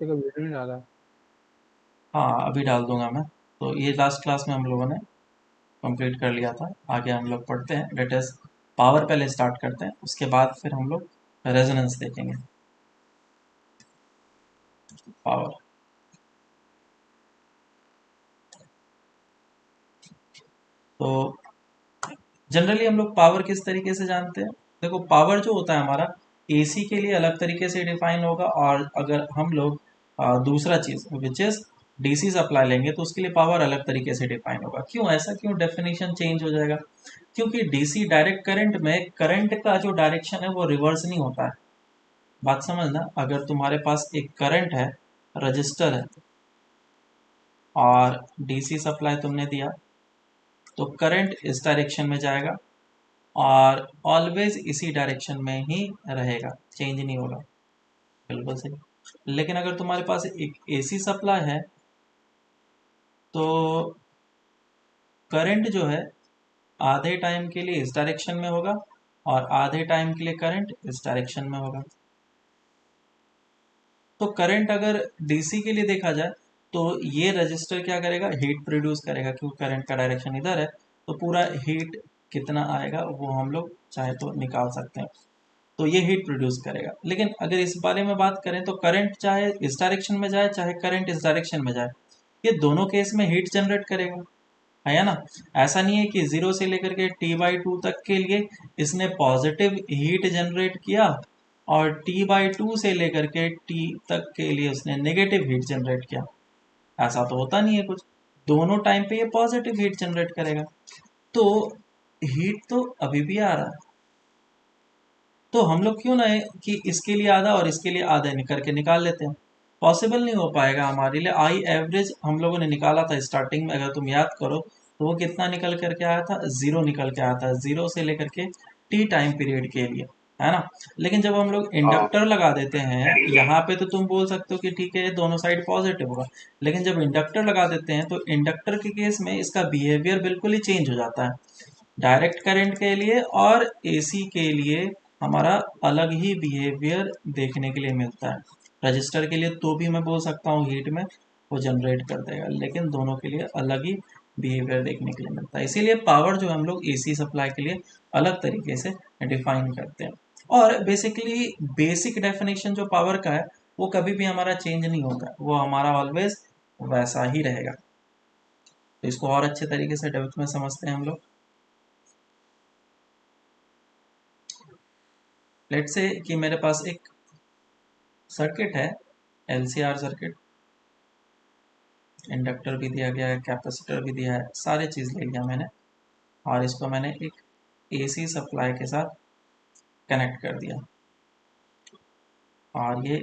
देखो वीडियो नहीं डाला। हाँ, अभी डाल दूंगा मैं। तो ये लास्ट क्लास में हम लोगों ने कंप्लीट कर लिया था। आगे हम लोग पढ़ते हैं। लेट अस पावर पहले स्टार्ट करते हैं, उसके बाद फिर हम लोग रेजोनेंस देखेंगे। पावर। तो जनरली हम लोग पावर किस तरीके से जानते हैं? देखो, पावर जो होता है हमारा एसी के लिए अलग तरीके से डिफाइन होगा, और अगर हम लोग दूसरा चीज विच इज डीसी सप्लाई लेंगे तो उसके लिए पावर अलग तरीके से डिफाइन होगा। क्यों ऐसा? क्यों डेफिनेशन चेंज हो जाएगा? क्योंकि डीसी डायरेक्ट करंट में करंट का जो डायरेक्शन है वो रिवर्स नहीं होता है। बात समझना, अगर तुम्हारे पास एक करंट है, रजिस्टर है, और डीसी सप्लाई तुमने दिया, तो करंट इस डायरेक्शन में जाएगा और ऑलवेज इसी डायरेक्शन में ही रहेगा, चेंज नहीं होगा। बिल्कुल सही। लेकिन अगर तुम्हारे पास एक एसी सप्लाई है, तो करंट जो है आधे टाइम के लिए इस डायरेक्शन में होगा और आधे टाइम के लिए करंट इस डायरेक्शन में होगा। तो करंट अगर डीसी के लिए देखा जाए तो ये रजिस्टर क्या करेगा? हीट प्रोड्यूस करेगा, क्योंकि करंट का डायरेक्शन इधर है। तो पूरा हीट कितना आएगा वो हम लोग चाहे तो निकाल सकते हैं। तो ये हीट प्रोड्यूस करेगा। लेकिन अगर इस बारे में बात करें तो करंट चाहे इस डायरेक्शन में जाए चाहे करंट इस डायरेक्शन में जाए, ये दोनों केस में हीट जनरेट करेगा, है ना? ऐसा नहीं है कि जीरो से लेकर के T/2 तक के लिए इसने पॉजिटिव हीट जनरेट किया और T/2 से लेकर के टी तक के लिए उसने नेगेटिव हीट जनरेट किया। ऐसा तो होता नहीं है कुछ। दोनों टाइम पे ये पॉजिटिव हीट जनरेट करेगा। तो हीट तो अभी भी आ रहा है। तो हम लोग क्यों ना है कि इसके लिए आधा और इसके लिए आधा करके निकाल लेते हैं। पॉसिबल नहीं हो पाएगा हमारे लिए। आई एवरेज हम लोगों ने निकाला था स्टार्टिंग में, अगर तुम याद करो तो वो कितना निकल करके आया था? जीरो निकल के आया था, जीरो से लेकर के टी टाइम पीरियड के लिए, है ना? लेकिन जब हम लोग हाँ। इंडक्टर लगा देते हैं यहाँ पे, तो तुम बोल सकते हो कि ठीक है दोनों साइड पॉजिटिव होगा। लेकिन जब इंडक्टर लगा देते हैं तो इंडक्टर के केस में इसका बिहेवियर बिल्कुल ही चेंज हो जाता है। डायरेक्ट करंट के लिए और एसी के लिए हमारा अलग ही बिहेवियर देखने के लिए मिलता है। रजिस्टर के लिए तो भी मैं बोल सकता हूँ हीट में वो जनरेट कर देगा, लेकिन दोनों के लिए अलग ही बिहेवियर देखने के लिए मिलता है। इसीलिए पावर जो है हम लोग एसी सप्लाई के लिए अलग तरीके से डिफाइन करते हैं। और बेसिकली बेसिक डेफिनेशन जो पावर का है वो कभी भी हमारा चेंज नहीं होगा, वो हमारा ऑलवेज वैसा ही रहेगा। तो इसको और अच्छे तरीके से डेप्थ में समझते हैं हम लोग। लेट से कि मेरे पास एक सर्किट है, एलसीआर सर्किट। इंडक्टर भी दिया गया है, कैपेसिटर भी दिया है, सारे चीज़ ले लिया मैंने, और इसको मैंने एक एसी सप्लाई के साथ कनेक्ट कर दिया। और ये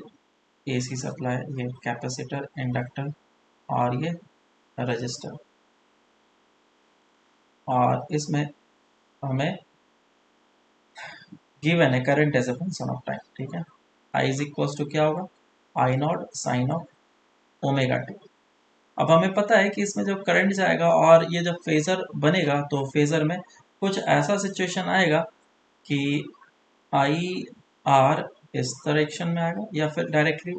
एसी सप्लाई, ये कैपेसिटर, इंडक्टर और ये रजिस्टर। और इसमें हमें गिवन है current as a function of time, ठीक है? आई इज इक्वल टू क्या होगा? I naught sine of omega t. अब हमें पता है कि इसमें जब करंट जाएगा और ये जब फेजर बनेगा तो फेजर में कुछ ऐसा सिचुएशन आएगा कि आई आर इस डायरेक्शन में आएगा, या फिर डायरेक्टली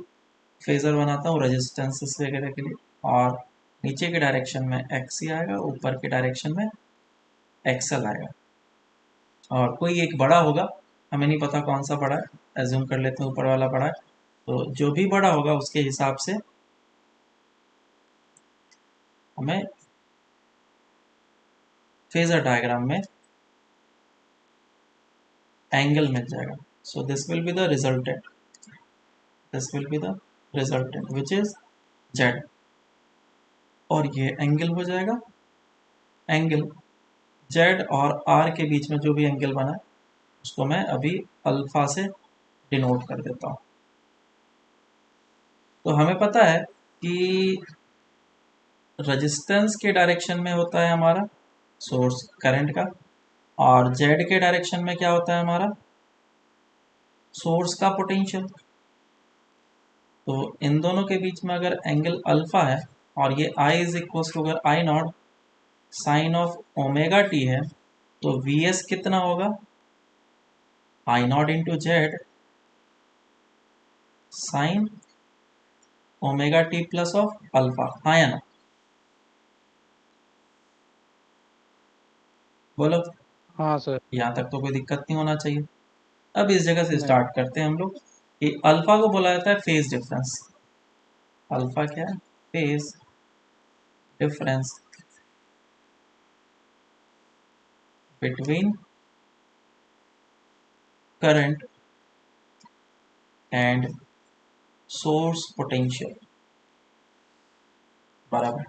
फेजर बनाता हूँ रेजिस्टेंसेस वगैरह के लिए, और नीचे के डायरेक्शन में एक्स ही आएगा, ऊपर के डायरेक्शन में एक्सएल आएगा। और कोई एक बड़ा होगा, हमें नहीं पता कौन सा बड़ा है, एज्यूम कर लेते हैं ऊपर वाला बड़ा है। तो जो भी बड़ा होगा उसके हिसाब से हमें फेजर डायग्राम में एंगल मिल जाएगा। सो this will be the resultant, this will be the resultant which is Z. और ये एंगल हो जाएगा, एंगल जेड और आर के बीच में जो भी एंगल बना है उसको मैं अभी अल्फा से डिनोट कर देता हूँ। तो हमें पता है कि रेजिस्टेंस के डायरेक्शन में होता है हमारा सोर्स करंट का, और जेड के डायरेक्शन में क्या होता है हमारा? सोर्स का पोटेंशियल। तो इन दोनों के बीच में अगर एंगल अल्फा है और ये आई इज इक्वल टू अगर I naught sine of omega t है, तो वी एस कितना होगा? I naught into Z sine omega T plus of alpha, हाँ या ना, बोलो। हाँ सर। यहाँ तक तो कोई दिक्कत नहीं होना चाहिए। अब इस जगह से नहीं। स्टार्ट करते हैं हम लोग कि अल्फा को बोला जाता है फेज डिफरेंस। अल्फा क्या है? Phase difference between current and source potential, बराबर।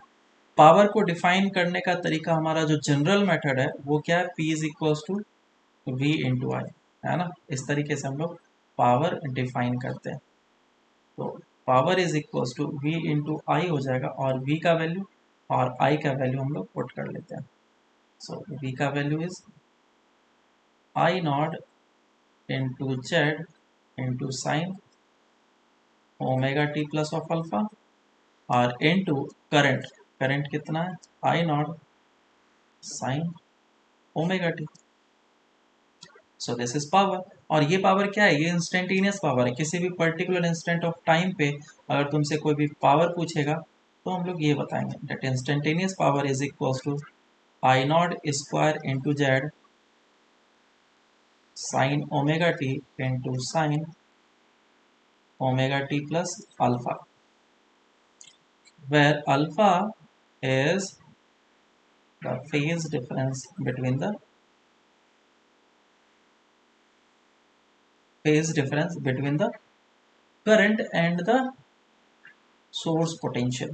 पावर को डिफाइन करने का तरीका हमारा जो जनरल मेथड है वो क्या है? P is equals to V into I, है ना। इस तरीके से हम लोग पावर डिफाइन करते हैं। तो power is equals to V into I हो जाएगा, और वी का वैल्यू और आई का वैल्यू हम लोग पुट कर लेते हैं। सो वी का value is I naught into Z into sine omega T plus of alpha, और इंटू करंट, करंट कितना है? I naught sine omega t. So this is power. और ये पावर क्या है? ये इंस्टेंटेनियस पावर है। किसी भी पर्टिकुलर इंस्टेंट ऑफ टाइम पे अगर तुमसे कोई भी पावर पूछेगा तो हम लोग ये बताएंगे that instantaneous power is equals to I naught square into Z sine omega T into sine omega T plus alpha, where alpha is the phase difference between the current and the source potential।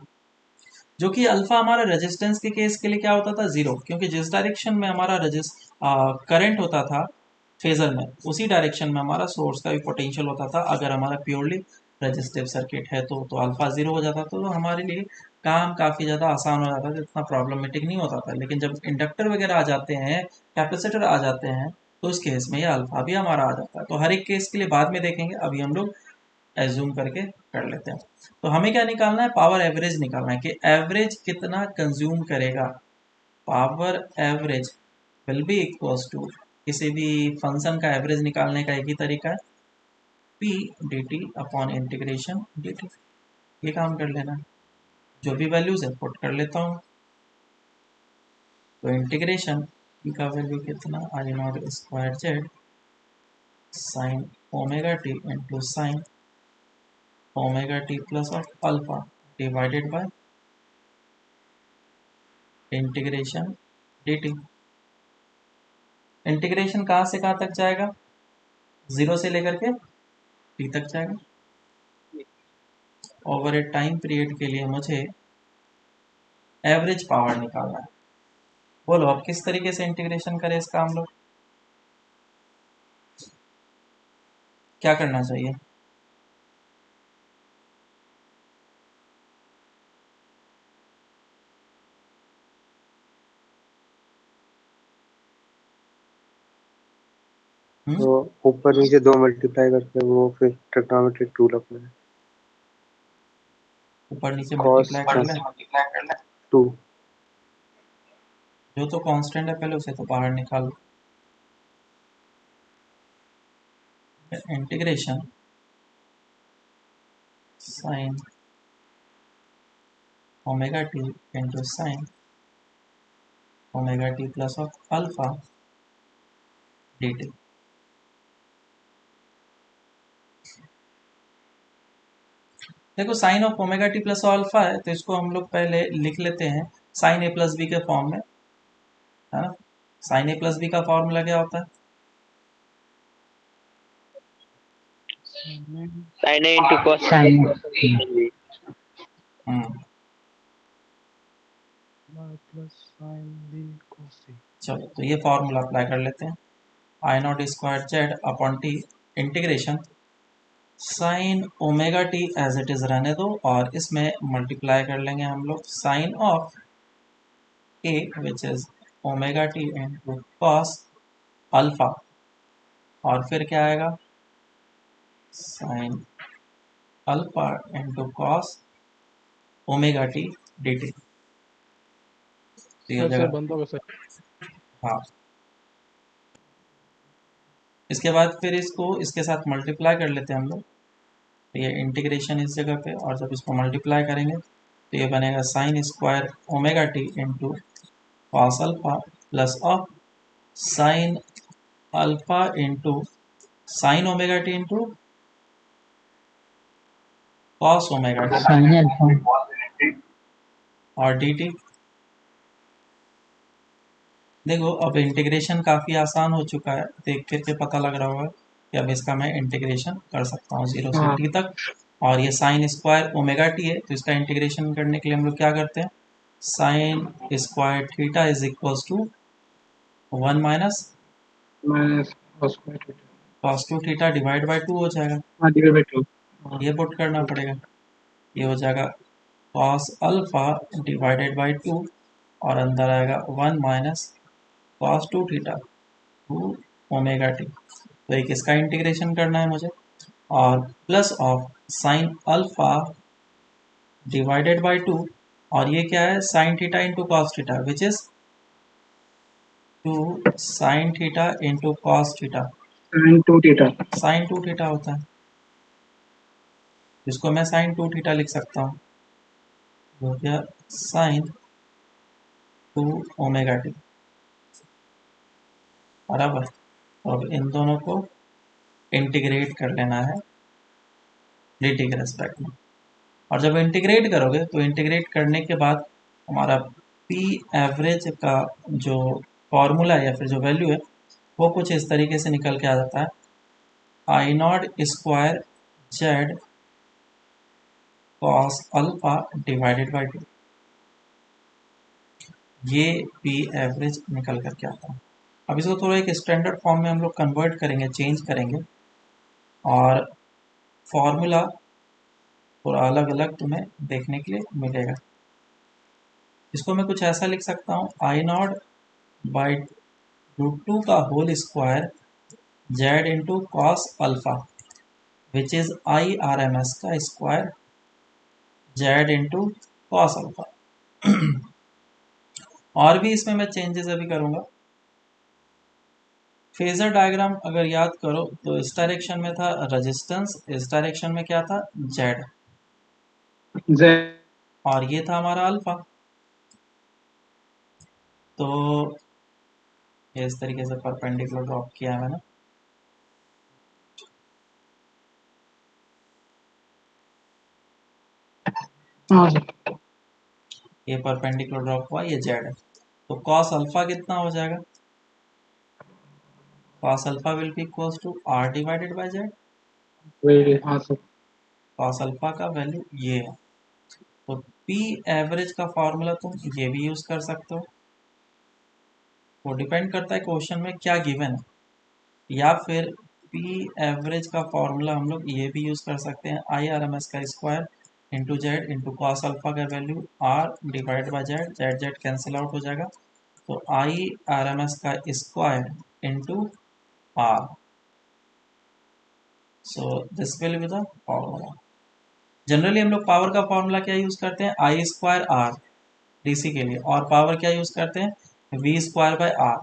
जो कि alpha हमारा resistance के case के लिए क्या होता था? Zero, क्योंकि जिस डायरेक्शन में हमारा करंट होता था फेजर में, उसी डायरेक्शन में हमारा सोर्स का भी पोटेंशियल होता था। अगर हमारा प्योरली रजिस्टिव सर्किट है तो अल्फा जीरो हो जाता था, तो हमारे लिए काम काफ़ी ज़्यादा आसान हो जाता था, इतना प्रॉब्लमेटिक नहीं होता था। लेकिन जब इंडक्टर वगैरह आ जाते हैं, कैपेसिटर आ जाते हैं, तो उस केस में ये अल्फा भी हमारा आ जाता है। तो हर एक केस के लिए बाद में देखेंगे, अभी हम लोग एज्यूम करके कर लेते हैं। तो हमें क्या निकालना है? पावर एवरेज निकालना है कि एवरेज कितना कंज्यूम करेगा। Power average will be equals to, किसी भी फंक्शन का एवरेज निकालने का एक ही तरीका है, P D T upon integration d T. ये काम कर लेना है, जो भी वैल्यूज है पुट कर लेता हूँ। तो इंटीग्रेशन पी का वैल्यू कितना? I naught square Z sine omega T into sine omega T plus of alpha divided by integration d t. Integration कहाँ से कहाँ तक जाएगा? जीरो से लेकर के टी तक जाएगा। ओवर ए टाइम पीरियड के लिए मुझे एवरेज पावर निकालना है। बोलो अब किस तरीके से इंटीग्रेशन करें इसका हम लोग? क्या करना चाहिए? तो ऊपर नीचे दो मल्टीप्लाई करके वो फिर ट्रिग्नोमेट्रिक रूल अपना है। ऊपर नीचे कॉस मल्टीप्लाई कर ले। टू। जो तो कांस्टेंट है पहले उसे तो बाहर निकाल। Integration sine omega T into sine omega T plus of alpha d t. देखो sine of omega T plus alpha है, तो इसको हम लोग पहले लिख लेते हैं साइन ए प्लस बी के फॉर्म में, है ना। साइन ए प्लस बी का फॉर्मूला क्या होता है? Sine A into cos hmm, plus sine B cos C। चलो तो ये फॉर्मूला अप्लाई कर लेते हैं। I naught square Z upon t integration sine omega t as it is रहने दो, और इसमें मल्टीप्लाई कर लेंगे हम लोग sine of A which is omega T into cos alpha, और फिर क्या आएगा? Sine alpha into cos omega t d t. तो ये सर सर जगह, बंद होगा सर। हाँ। इसके बाद फिर इसको इसके साथ मल्टीप्लाई कर लेते हैं हम लोग। तो ये इंटीग्रेशन इस जगह पे, और जब इसको मल्टीप्लाई करेंगे तो ये बनेगा sine square omega T into cos alpha plus of sine alpha into sine omega T into cos omega T sine alpha. और डी टी। देखो अब इंटीग्रेशन काफ़ी आसान हो चुका है, देख करके पता लग रहा होगा कि अब इसका मैं इंटीग्रेशन कर सकता हूँ 0 से हाँ टी तक। और ये साइन स्क्वायर ओमेगा टी है, तो इसका इंटीग्रेशन करने के लिए हम लोग क्या करते हैं, sine square theta is equals to 1 minus minus cos square theta. Cos 2 theta divide by 2 हो जाएगा। हाँ डिवाइड बाय 2। हाँ ये पुट करना पड़ेगा, ये हो जाएगा कॉस अल्फा डिवाइडेड बाई 2 और अंदर आएगा 1 minus cos 2 theta 2 omega T. तो एक इसका इंटीग्रेशन करना है मुझे, और plus of sine alpha divided by 2, और ये क्या है, sine theta into cos theta which is 2 sine theta into cos theta. Sine 2 theta. Sine 2 theta होता है, जिसको मैं साइन 2 थीटा लिख सकता हूँ, हो गया साइन 2 ओमेगा टी बराबर। अब इन दोनों को इंटीग्रेट कर लेना है डी टी के रेस्पेक्ट में। और जब इंटीग्रेट करोगे तो इंटीग्रेट करने के बाद हमारा पी एवरेज का जो फॉर्मूला है या फिर जो वैल्यू है वो कुछ इस तरीके से निकल के आ जाता है, I naught square Z cos alpha divided by 2। ये पी एवरेज निकल करके आता है। अब इसको थोड़ा एक स्टैंडर्ड फॉर्म में हम लोग कन्वर्ट करेंगे, चेंज करेंगे, और फॉर्मूला थोड़ा अलग अलग तुम्हें देखने के लिए मिलेगा। इसको मैं कुछ ऐसा लिख सकता हूँ, आई नॉट बाई √2 का whole square Z into cos alpha which is I R M S का square Z into cos alpha. और भी इसमें मैं चेंजेस अभी करूँगा। फेजर डायग्राम अगर याद करो तो इस डायरेक्शन में था रेजिस्टेंस, इस डायरेक्शन में क्या था, जेड, जेड। और ये था हमारा अल्फा। तो ये इस तरीके से परपेंडिकुलर ड्रॉप किया है मैंने। हाँ सर। ये परपेंडिकुलर ड्रॉप हुआ, ये जेड है। तो कॉस अल्फा कितना हो जाएगा, cos alpha will be equals to R divided by Z. वही हाँ सर। कॉस अल्फा का वैल्यू ये है। तो पी एवरेज का फॉर्मूला तुम ये भी यूज कर सकते हो, वो डिपेंड करता है क्वेश्चन में क्या गिवन है, या फिर पी एवरेज का फॉर्मूला हम लोग ये भी यूज कर सकते हैं, आई आर एम एस का square into Z into cos alpha का value R divide by Z, Z Z cancel out हो जाएगा। तो आई आर एम एस का square into R, so this will be the formula. Generally हम लोग power का formula क्या use करते हैं, आई स्क्वायर आर डीसी के लिए, और पावर क्या यूज करते हैं, वी स्क्वायर बाय आर,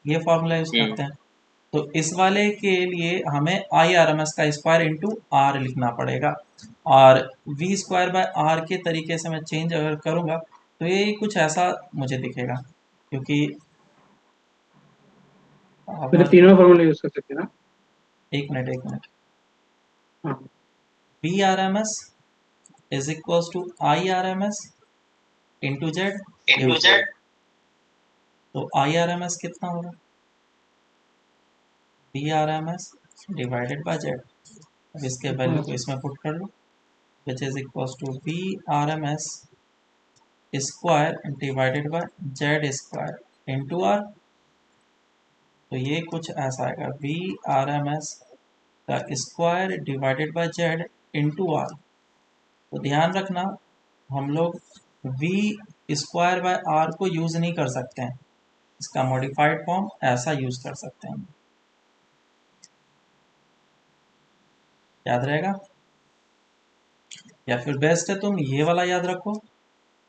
ये फॉर्मूला यूज करते हैं। तो इस वाले के लिए हमें आई आर एम एस का स्क्वायर इंटू आर लिखना पड़ेगा, और वी स्क्वायर बाय आर के तरीके से मैं चेंज अगर करूँगा तो ये कुछ ऐसा मुझे दिखेगा, क्योंकि मतलब पावर, तीनों फॉर्मूला यूज कर सकते हैं ना। एक मिनट एक मिनट, हाँ V R M S is equals to I R M S into Z, तो आई आर एम एस कितना होगा, V R M S divided by Z. अब इसके हाँ वैल्यू को सर। इसमें पुट कर लो, which is equals to V R M S square divided by Z square into R. तो ये कुछ ऐसा आएगा, वी आर एम एस का square divided by Z into R. तो ध्यान रखना, हम लोग वी स्क्वायर बाय आर को यूज नहीं कर सकते हैं, इसका मॉडिफाइड फॉर्म ऐसा यूज कर सकते हैं, याद रहेगा। या फिर बेस्ट है तुम ये वाला याद रखो,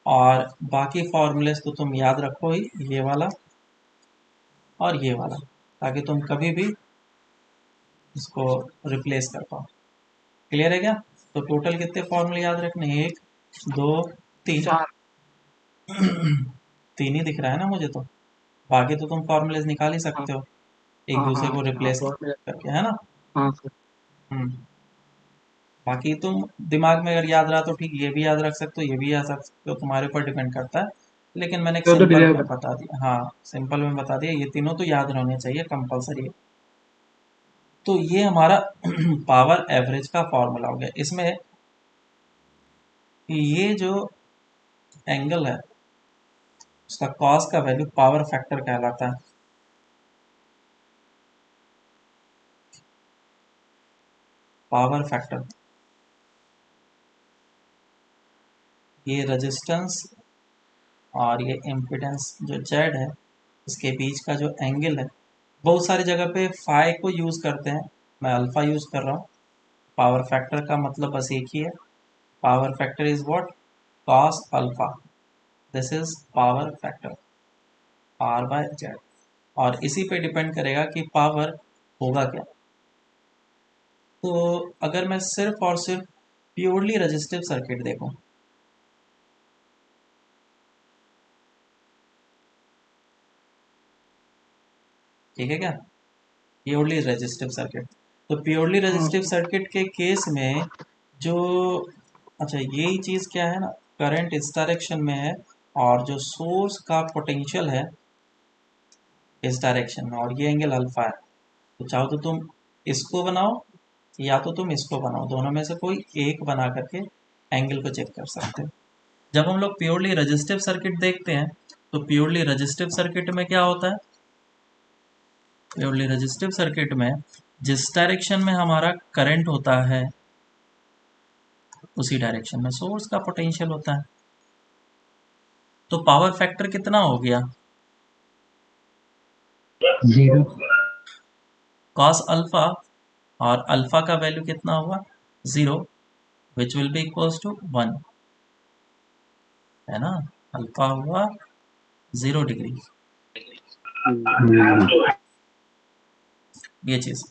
और बाकी फॉर्मूलेस तो तुम याद रखो ही, ये वाला और ये वाला, ताकि तुम कभी भी इसको रिप्लेस कर पाओ। क्लियर है क्या। तो टोटल कितने फॉर्मूले याद रखने हैं? 1 2 3 4 तीन ही दिख रहा है ना मुझे तो। बाकी तो तुम फॉर्मूलेज निकाल ही हाँ सकते हो एक हाँ दूसरे हाँ को हाँ रिप्लेस फॉर्मूला करके, है ना। हाँ सर। हम्म बाकी तुम दिमाग में अगर याद रहा तो ठीक, ये भी याद रख सकते हो, ये भी याद रख सकते हो, तुम्हारे ऊपर डिपेंड करता है। लेकिन मैंने एक तो सिंपल डिलीवर में कर। बता दिया, हाँ सिंपल में बता दिया, ये तीनों तो याद रहने चाहिए कंपलसरी। तो ये हमारा पावर एवरेज का फॉर्मूला हो गया। इसमें ये जो एंगल है उसका कॉस का वैल्यू पावर फैक्टर कहलाता है। पावर फैक्टर, ये रेजिस्टेंस और ये इम्पिडेंस जो जेड है, इसके बीच का जो एंगल है, बहुत सारी जगह पे फाई को यूज़ करते हैं, मैं अल्फ़ा यूज़ कर रहा हूँ। पावर फैक्टर का मतलब बस एक ही है, power factor is what, cos alpha, this is power factor R by Z. और इसी पे डिपेंड करेगा कि पावर होगा क्या। तो अगर मैं सिर्फ और सिर्फ प्योरली रेजिस्टिव सर्किट देखूं, ठीक है क्या, प्योरली रेजिस्टिव सर्किट, तो प्योरली हाँ रेजिस्टिव सर। सर्किट के केस में जो, अच्छा यही चीज़ क्या है ना, करंट इस डायरेक्शन में है और जो सोर्स का पोटेंशियल है इस डायरेक्शन में, और ये एंगल अल्फा है। तो चाहो तो तुम इसको बनाओ या तो तुम इसको बनाओ, दोनों में से कोई एक बना करके एंगल को चेक कर सकते हो। जब हम लोग प्योरली रेजिस्टिव सर्किट देखते हैं तो प्योरली रेजिस्टिव सर्किट में क्या होता है, प्योरली रेजिस्टिव सर्किट में जिस डायरेक्शन में हमारा करंट होता है उसी डायरेक्शन में सोर्स का पोटेंशियल होता है। तो पावर फैक्टर कितना हो गया, 0 कॉस अल्फा, और अल्फा का वैल्यू कितना हुआ 0, which will be equals to 1, है ना। अल्फा हुआ 0 डिग्री, ये चीज।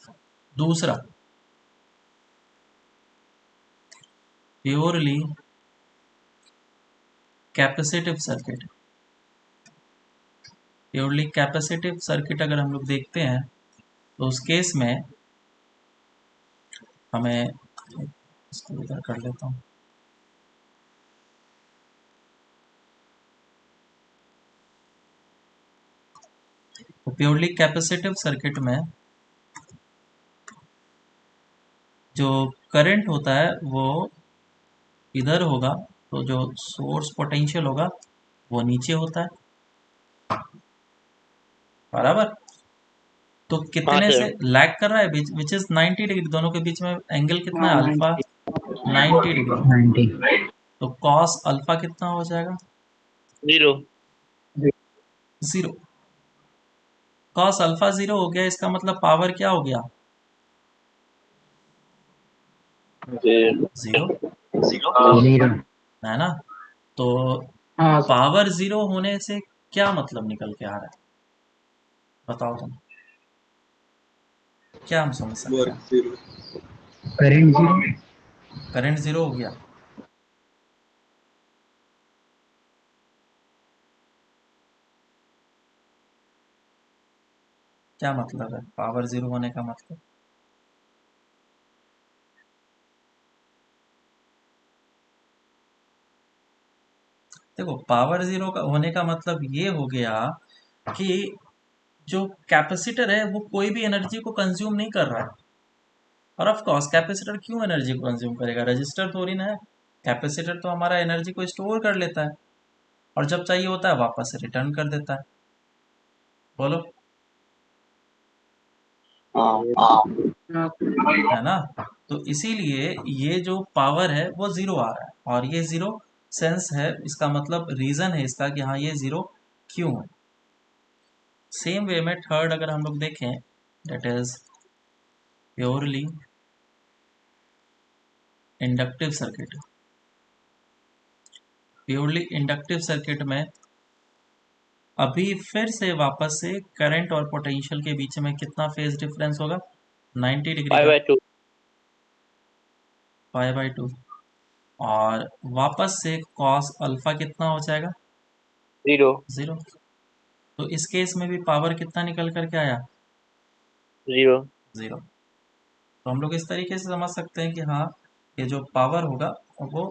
दूसरा, purely capacitive circuit, purely capacitive circuit अगर हम लोग देखते हैं तो उस केस में हमें, इसको इधर कर लेता हूँ, तो प्योरली कैपेसिटिव सर्किट में जो करंट होता है वो इधर होगा, तो जो सोर्स पोटेंशियल होगा वो नीचे होता है, बराबर। तो हाँ कितने से सर। लैग कर रहा है, विच इज 90 डिग्री, दोनों के बीच में एंगल कितना हाँ है, अल्फा 90। 90 डिग्री। 90 तो कॉस अल्फा कितना हो जाएगा, 0। 0। कॉस अल्फा 0 हो गया, इसका मतलब पावर क्या हो गया, 0, 0 है ना। तो हाँ सर। पावर 0 होने से क्या मतलब निकल के आ रहा है, बताओ तुम, क्या हम समझ सकते हैं। करंट 0 करंट 0 हो गया, क्या मतलब है पावर 0 होने का मतलब, देखो पावर 0 का होने का मतलब ये हो गया कि जो कैपेसिटर है वो कोई भी एनर्जी को कंज्यूम नहीं कर रहा है। और ऑफ कोर्स कैपेसिटर क्यों एनर्जी को कंज्यूम करेगा, रजिस्टर थोड़ी ना है। कैपेसिटर तो हमारा एनर्जी को स्टोर कर लेता है और जब चाहिए होता है वापस से रिटर्न कर देता है। बोलो, हाँ है ना। तो इसीलिए ये जो पावर है वो 0 आ रहा है, और ये 0 सेंस है, इसका मतलब रीजन है इसका कि हाँ ये 0 क्यों है। सेम वे में थर्ड अगर हम लोग देखें, that is purely inductive circuit. Purely inductive circuit में अभी फिर से वापस से करंट और पोटेंशियल के बीच में कितना फेज डिफरेंस होगा, 90 डिग्री का। 5/2। पाई/2 और वापस से कॉस अल्फा कितना हो जाएगा 0 तो इस केस में भी पावर कितना निकल करके आया 0 0। तो हम लोग इस तरीके से समझ सकते हैं कि हाँ ये जो पावर होगा वो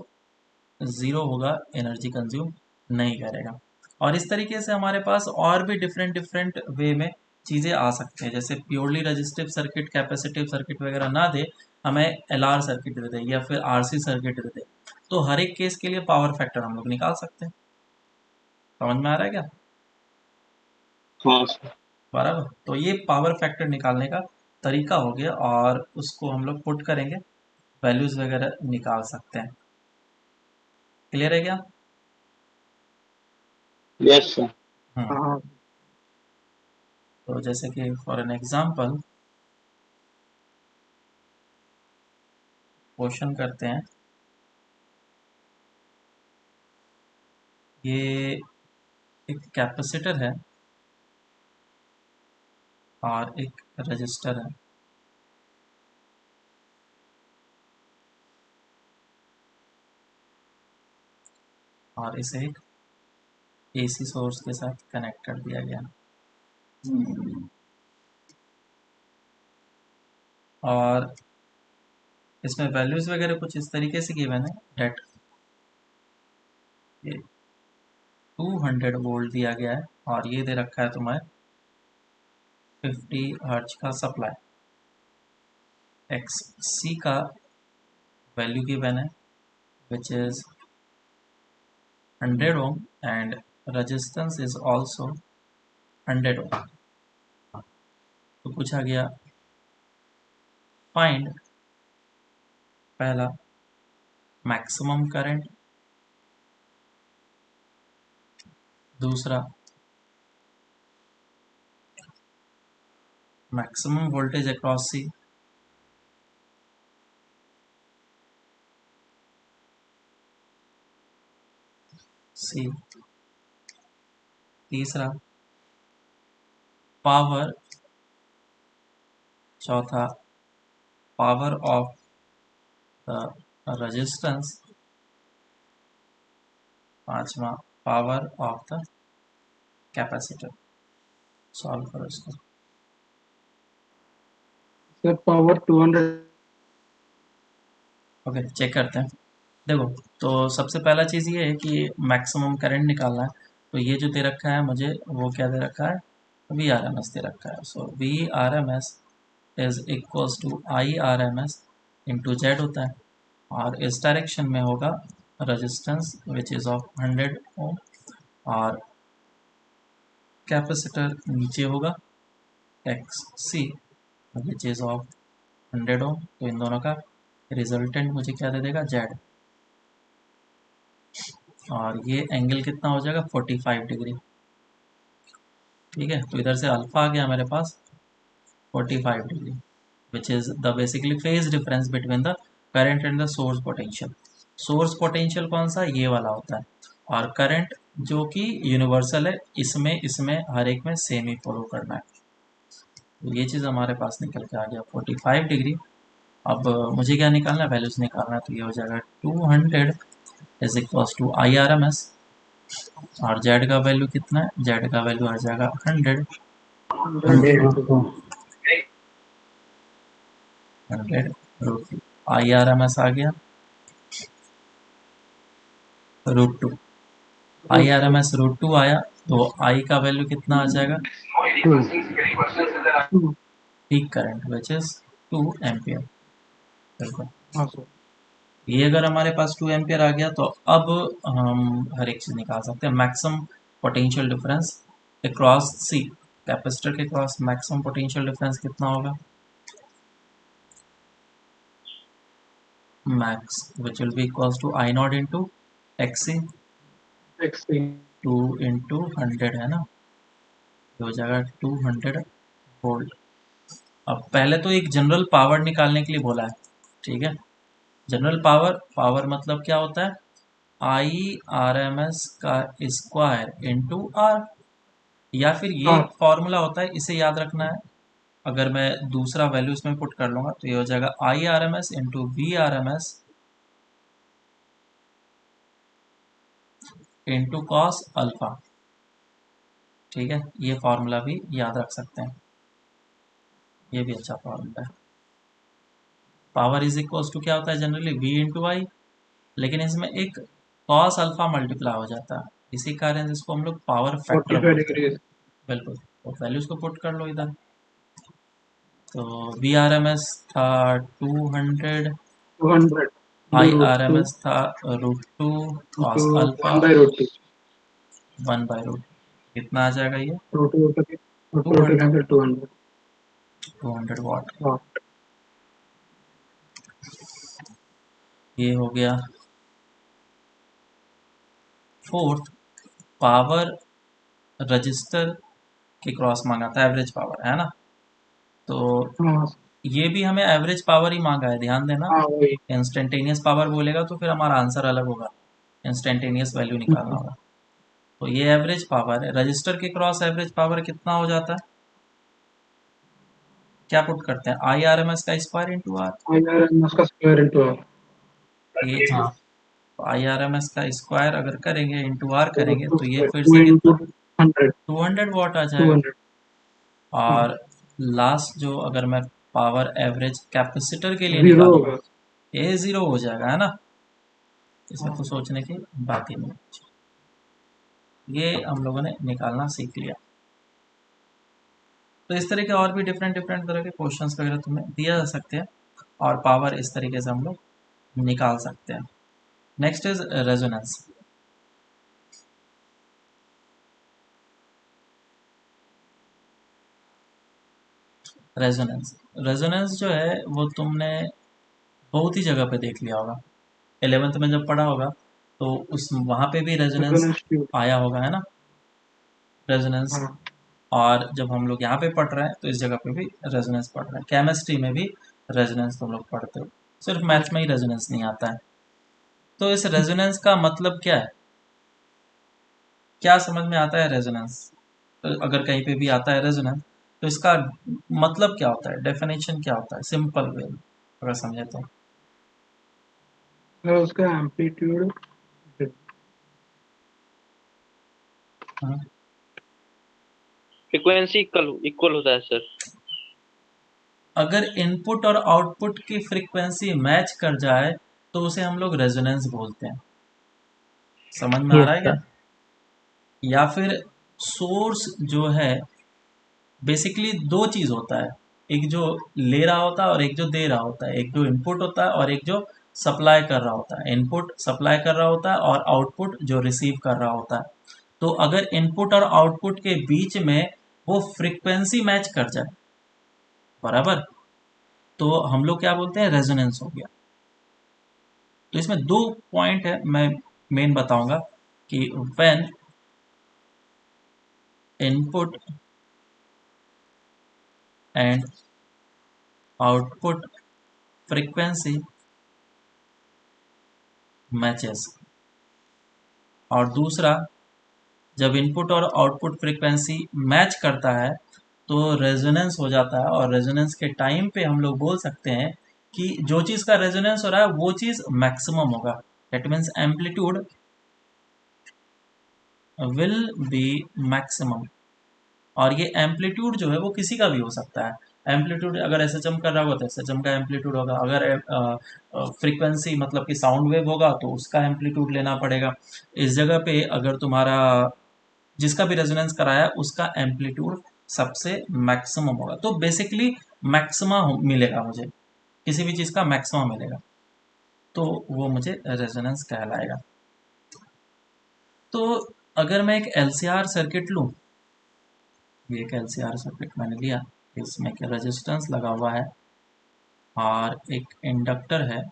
0 होगा, एनर्जी कंज्यूम नहीं करेगा। और इस तरीके से हमारे पास और भी डिफरेंट डिफरेंट वे में चीज़ें आ सकते हैं, जैसे purely resistive circuit, capacitive circuit वगैरह ना दे, हमें एलआर सर्किट दे दे या फिर आरसी सर्किट दे दे, तो हर एक केस के लिए पावर फैक्टर हम लोग निकाल सकते हैं। समझ में आ रहा है क्या? हाँ सर। बराबर। तो ये पावर फैक्टर निकालने का तरीका हो गया और उसको हम लोग पुट करेंगे, वैल्यूज वगैरह निकाल सकते हैं। क्लियर है क्या? Yes sir. हम्म। तो जैसे कि फॉर एन एग्जांपल क्वेश्चन करते हैं, ये एक कैपेसिटर है और एक रजिस्टर है, और इसे एक एसी सोर्स के साथ कनेक्ट कर दिया गया, और इसमें वैल्यूज वगैरह कुछ इस तरीके से गिवन है डेट 200 वोल्ट दिया गया है और ये दे रखा है तुम्हें 50 हर्ट्ज का सप्लाई, एक्स सी का वैल्यू गिवन है which is 100 ohm and resistance is also 100 ohm। तो पूछा गया फाइंड पहला मैक्सिमम करंट, दूसरा मैक्सिमम वोल्टेज अक्रॉस सी, तीसरा पावर, चौथा पावर ऑफ द रेजिस्टेंस, पांचवा power of the capacitor. Solve करो इसको। Sir power 200। ओके चेक करते हैं। देखो तो सबसे पहला चीज़ ये है कि मैक्सिमम करंट निकालना है, तो ये जो दे रखा है मुझे वो क्या दे रखा है, वी आर एम एस दे रखा है। So V R M S is equals to I R M S into Z होता है, और इस डायरेक्शन में होगा resistance which is of 100 ohm, और कैपेसिटर नीचे होगा X C which is of 100 ohm. तो इन दोनों का रिजल्टेंट मुझे क्या दे देगा, जेड, और ये एंगल कितना हो जाएगा 45 डिग्री। ठीक है, तो इधर से अल्फा आ गया मेरे पास 45 degree which is the basically phase difference between the current and the source potential. Source potential कौन सा, ये वाला होता है, और करंट जो कि यूनिवर्सल है, इसमें इसमें हर एक में सेम ही फॉलो करना है। तो ये चीज़ हमारे पास निकल के आ गया 45 डिग्री। अब मुझे क्या निकालना है, वैल्यूज निकालना है, तो ये हो जाएगा 200 is equals to I R M S, और जेड का वैल्यू कितना है, जेड का वैल्यू आ जाएगा 100 root I R M S आ गया √2। आई आर एम एस √2 आया, तो आई का वैल्यू कितना आ जाएगा, peak current which is 2 ampere. बिल्कुल, हाँ सर। ये अगर हमारे पास 2 एम्पियर आ गया तो अब हम हर एक चीज़ निकाल सकते हैं। Maximum potential difference across C, capacitor के क्रॉस मैक्सिमम पोटेंशियल डिफरेंस कितना होगा, max which will be equals to I naught into X C, एक्सपी 2 इंटू 100 है ना, ये हो जाएगा 200 वोल्ट। अब पहले तो एक जनरल पावर निकालने के लिए बोला है, ठीक है। जनरल पावर, पावर मतलब क्या होता है, आई आर एम एस का स्क्वायर इंटू आर, या फिर ये हाँ। फॉर्मूला होता है, इसे याद रखना है। अगर मैं दूसरा वैल्यू इसमें पुट कर लूँगा तो ये हो जाएगा I R M S into V R M S into cos alpha. ठीक है, ये फॉर्मूला भी याद रख सकते हैं, ये भी अच्छा फॉर्मूला है। पावर इज इक्वल्स टू क्या होता है जनरली, v इंटू आई, लेकिन इसमें एक कॉस अल्फा मल्टीप्लाई हो जाता है, इसी कारण इसको हम लोग पावर फैक्टर 45 बोलते हैं। डिग्री बिल्कुल, तो वैल्यूज को पुट कर लो इधर। तो वी आर एम एस था 200, 200 आई root आर एम 2 एस था √2 into cos alpha 1 by root 2 1/√, कितना आ जाएगा ये, root 2 होता है root 2 200 cancel 200 200 वाट। watt ये हो गया। फोर्थ, पावर रजिस्टर के क्रॉस मांगा था, एवरेज पावर है ना, तो हाँ ये भी हमें एवरेज पावर ही मांगा है, ध्यान देना। हाँ वही इंस्टेंटेनियस पावर बोलेगा तो फिर हमारा आंसर अलग होगा, इंस्टेंटेनियस वैल्यू निकालना होगा। तो ये एवरेज पावर है, रजिस्टर के क्रॉस एवरेज पावर कितना हो जाता है, क्या पुट करते हैं, आई आर एम एस का स्क्वायर इंटू आर। IRM उसका square into R ये हाँ, तो आई आर एम एस का स्क्वायर अगर करेंगे इंटू आर तो करेंगे 2 तो ये square फिर 2 से into कितना, 100 200 वाट आ जाएगा। 200 हाँ और लास्ट जो अगर मैं पावर एवरेज कैपेसिटर के लिए 0 निकालूंगा, होगा ये ज़ीरो हो जाएगा है ना, इसमें हाँ तो सोचने की बात ही नहीं। ये हम लोगों ने निकालना सीख लिया। तो इस तरह के और भी डिफरेंट डिफरेंट तरह के क्वेश्चंस वगैरह तुम्हें दिया जा सकते हैं, और पावर इस तरीके से हम लोग निकाल सकते हैं। Next is resonance. Resonance resonance जो है वो तुमने बहुत ही जगह पे देख लिया होगा, 11th में जब पढ़ा होगा तो उस वहाँ पे भी रेजोनेंस resonance tube आया होगा है ना, रेजोनेंस। हाँ और जब हम लोग यहाँ पे पढ़ रहे हैं तो इस जगह पे भी रेजोनेंस पढ़ रहे हैं, केमिस्ट्री में भी रेजोनेंस तुम लोग पढ़ते हो, सिर्फ हाँ मैथ्स में ही रेजोनेंस नहीं आता है। तो इस रेजोनेंस का मतलब क्या है, क्या समझ में आता है रेजोनेंस, अगर कहीं पे भी आता है रेजोनेंस तो इसका मतलब क्या होता है, डेफिनेशन क्या होता है, सिंपल वे अगर समझे तो। तो उसका एम्पलीट्यूड हाँ, फ्रीक्वेंसी इक्वल इक्वल होता है सर। अगर इनपुट और आउटपुट की फ्रीक्वेंसी मैच कर जाए तो उसे हम लोग रेजोनेंस बोलते हैं, समझ में आ यस रहा है क्या। सर। या फिर सोर्स जो है, बेसिकली दो चीज होता है, एक जो ले रहा होता है और एक जो दे रहा होता है, एक जो इनपुट होता है और एक जो सप्लाई कर रहा होता है, इनपुट सप्लाई कर रहा होता है और आउटपुट जो रिसीव कर रहा होता है। तो अगर इनपुट और आउटपुट के बीच में वो फ्रीक्वेंसी मैच कर जाए, बराबर, तो हम लोग क्या बोलते हैं, रेजोनेंस हो गया। तो इसमें दो पॉइंट है, मैं मेन बताऊंगा कि when input and output frequency matches, और दूसरा जब इनपुट और आउटपुट फ्रीक्वेंसी मैच करता है तो रेजोनेंस हो जाता है, और रेजोनेंस के टाइम पे हम लोग बोल सकते हैं कि जो चीज़ का रेजोनेंस हो रहा है वो चीज़ मैक्सिमम होगा, that means amplitude will be maximum. और ये एम्पलीट्यूड जो है वो किसी का भी हो सकता है, एम्पलीट्यूड अगर एसएचएम कर रहा होगा तो एसएचएम का एम्पलीट्यूड होगा, अगर फ्रीक्वेंसी मतलब कि साउंड वेव होगा तो उसका एम्पलीट्यूड लेना पड़ेगा। इस जगह पे अगर तुम्हारा जिसका भी रेजोनेंस कराया उसका एम्पलीट्यूड सबसे मैक्सिमम होगा, तो बेसिकली मैक्सिमा मिलेगा मुझे, किसी भी चीज़ का मैक्सिमम मिलेगा, तो वो मुझे रेजोनेंस कहलाएगा। तो अगर मैं एक एलसीआर सर्किट लूँ, ये एक एलसीआर सर्किट मैंने लिया, इसमें एक रेजिस्टेंस लगा हुआ है और एक इंडक्टर है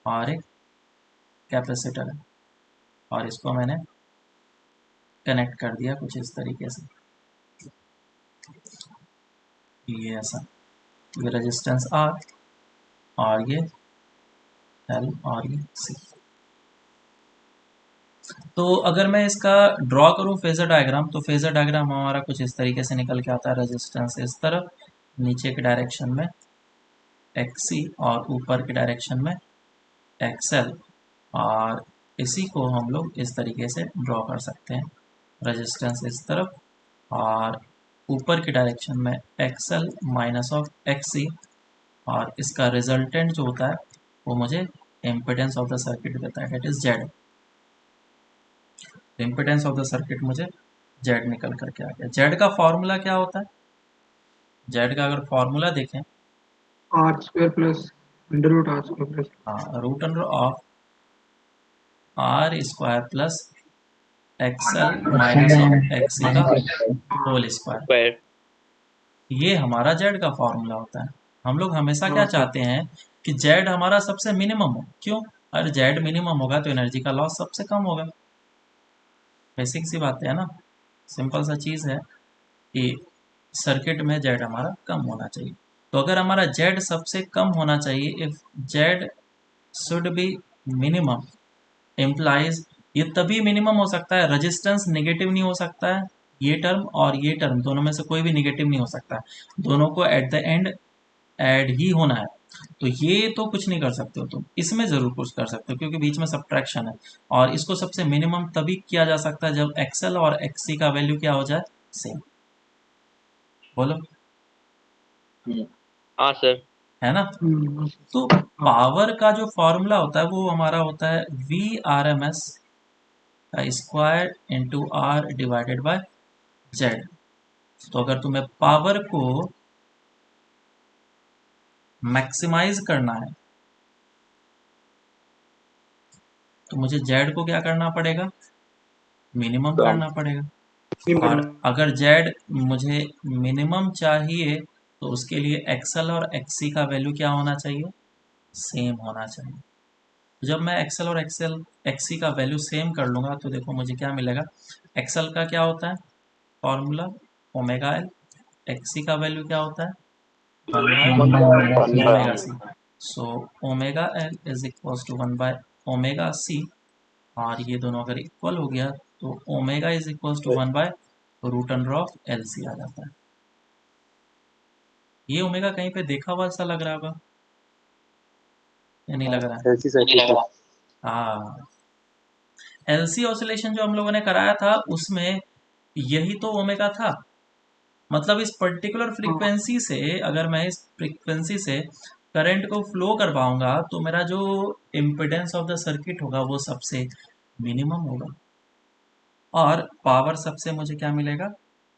और एक कैपेसिटर है, और इसको मैंने कनेक्ट कर दिया कुछ इस तरीके से, ये ऐसा, ये रेजिस्टेंस आर और ये एल और ये सी। तो अगर मैं इसका ड्रॉ करूं फेजर डायग्राम, तो फेजर डायग्राम हमारा कुछ इस तरीके से निकल के आता है, रेजिस्टेंस इस तरफ नीचे के डायरेक्शन में एक्सी और ऊपर के डायरेक्शन में एक्सएल, और इसी को हम लोग इस तरीके से ड्रॉ कर सकते हैं, रेजिस्टेंस इस तरफ और ऊपर की डायरेक्शन में एक्सएल माइनस ऑफ एक्सी, और इसका रिजल्टेंट जो होता है वो मुझे इम्पिडेंस ऑफ द सर्किट देता है, that is Z. Impedance of the circuit मुझे जेड निकल करके आ गया। जेड का फॉर्मूला क्या होता है? जेड का अगर फॉर्मूला देखें, R square plus under root R square plus हाँ, root under of R square plus XL minus of XC का होल स्क्वायर, स्क्वायर। ये हमारा जेड का फॉर्मूला होता है। हम लोग हमेशा क्या हाँ सर। चाहते हैं कि जेड हमारा सबसे मिनिमम हो। क्यों? अगर जेड मिनिमम होगा तो एनर्जी का लॉस सबसे कम होगा। बेसिक सी बात है ना, सिंपल सा चीज़ है कि सर्किट में जेड हमारा कम होना चाहिए। तो अगर हमारा जेड सबसे कम होना चाहिए, if Z should be minimum, implies ये तभी मिनिमम हो सकता है, रेजिस्टेंस नेगेटिव नहीं हो सकता है, ये टर्म और ये टर्म दोनों में से कोई भी नेगेटिव नहीं हो सकता है, दोनों को एट द एंड ऐड ही होना है। तो ये तो कुछ नहीं कर सकते हो तुम, इसमें ज़रूर कुछ कर सकते हो क्योंकि बीच में सब्ट्रैक्शन है, और इसको सबसे मिनिमम तभी किया जा सकता है जब एक्सएल और एक्सी का वैल्यू क्या हो जाए, सेम। बोलो, हाँ सर। है ना? तो पावर का जो फॉर्मूला होता है वो हमारा होता है वी आर एम एस का square into R divided by Z. तो अगर तुम्हें पावर को मैक्सिमाइज करना है तो मुझे जेड को क्या करना पड़ेगा, मिनिमम करना पड़ेगा। और अगर जेड मुझे मिनिमम चाहिए तो उसके लिए एक्सएल और एक्सी का वैल्यू क्या होना चाहिए, सेम होना चाहिए। जब मैं एक्सएल और एक्सी का वैल्यू सेम कर लूँगा तो देखो मुझे क्या मिलेगा। एक्सएल का क्या होता है फॉर्मूला, ओमेगा एल। एक्सी का वैल्यू क्या होता है, 1 by omega C. So omega L is equals to 1 by omega C, और ये दोनों अगर इक्वल हो गया तो omega is equals to 1 by root under of L C आ जाता है। ये ओमेगा कहीं पे देखा हुआ ऐसा लग रहा होगा या नहीं लग रहा है? ऐसी सर्किट है। हाँ, एलसी ऑसिलेशन जो हम लोगों ने कराया था उसमें यही तो ओमेगा था। मतलब इस पर्टिकुलर फ्रीक्वेंसी से, अगर मैं इस फ्रीक्वेंसी से करंट को फ्लो करवाऊंगा तो मेरा जो इम्पिडेंस ऑफ द सर्किट होगा वो सबसे मिनिमम होगा, और पावर सबसे मुझे क्या मिलेगा,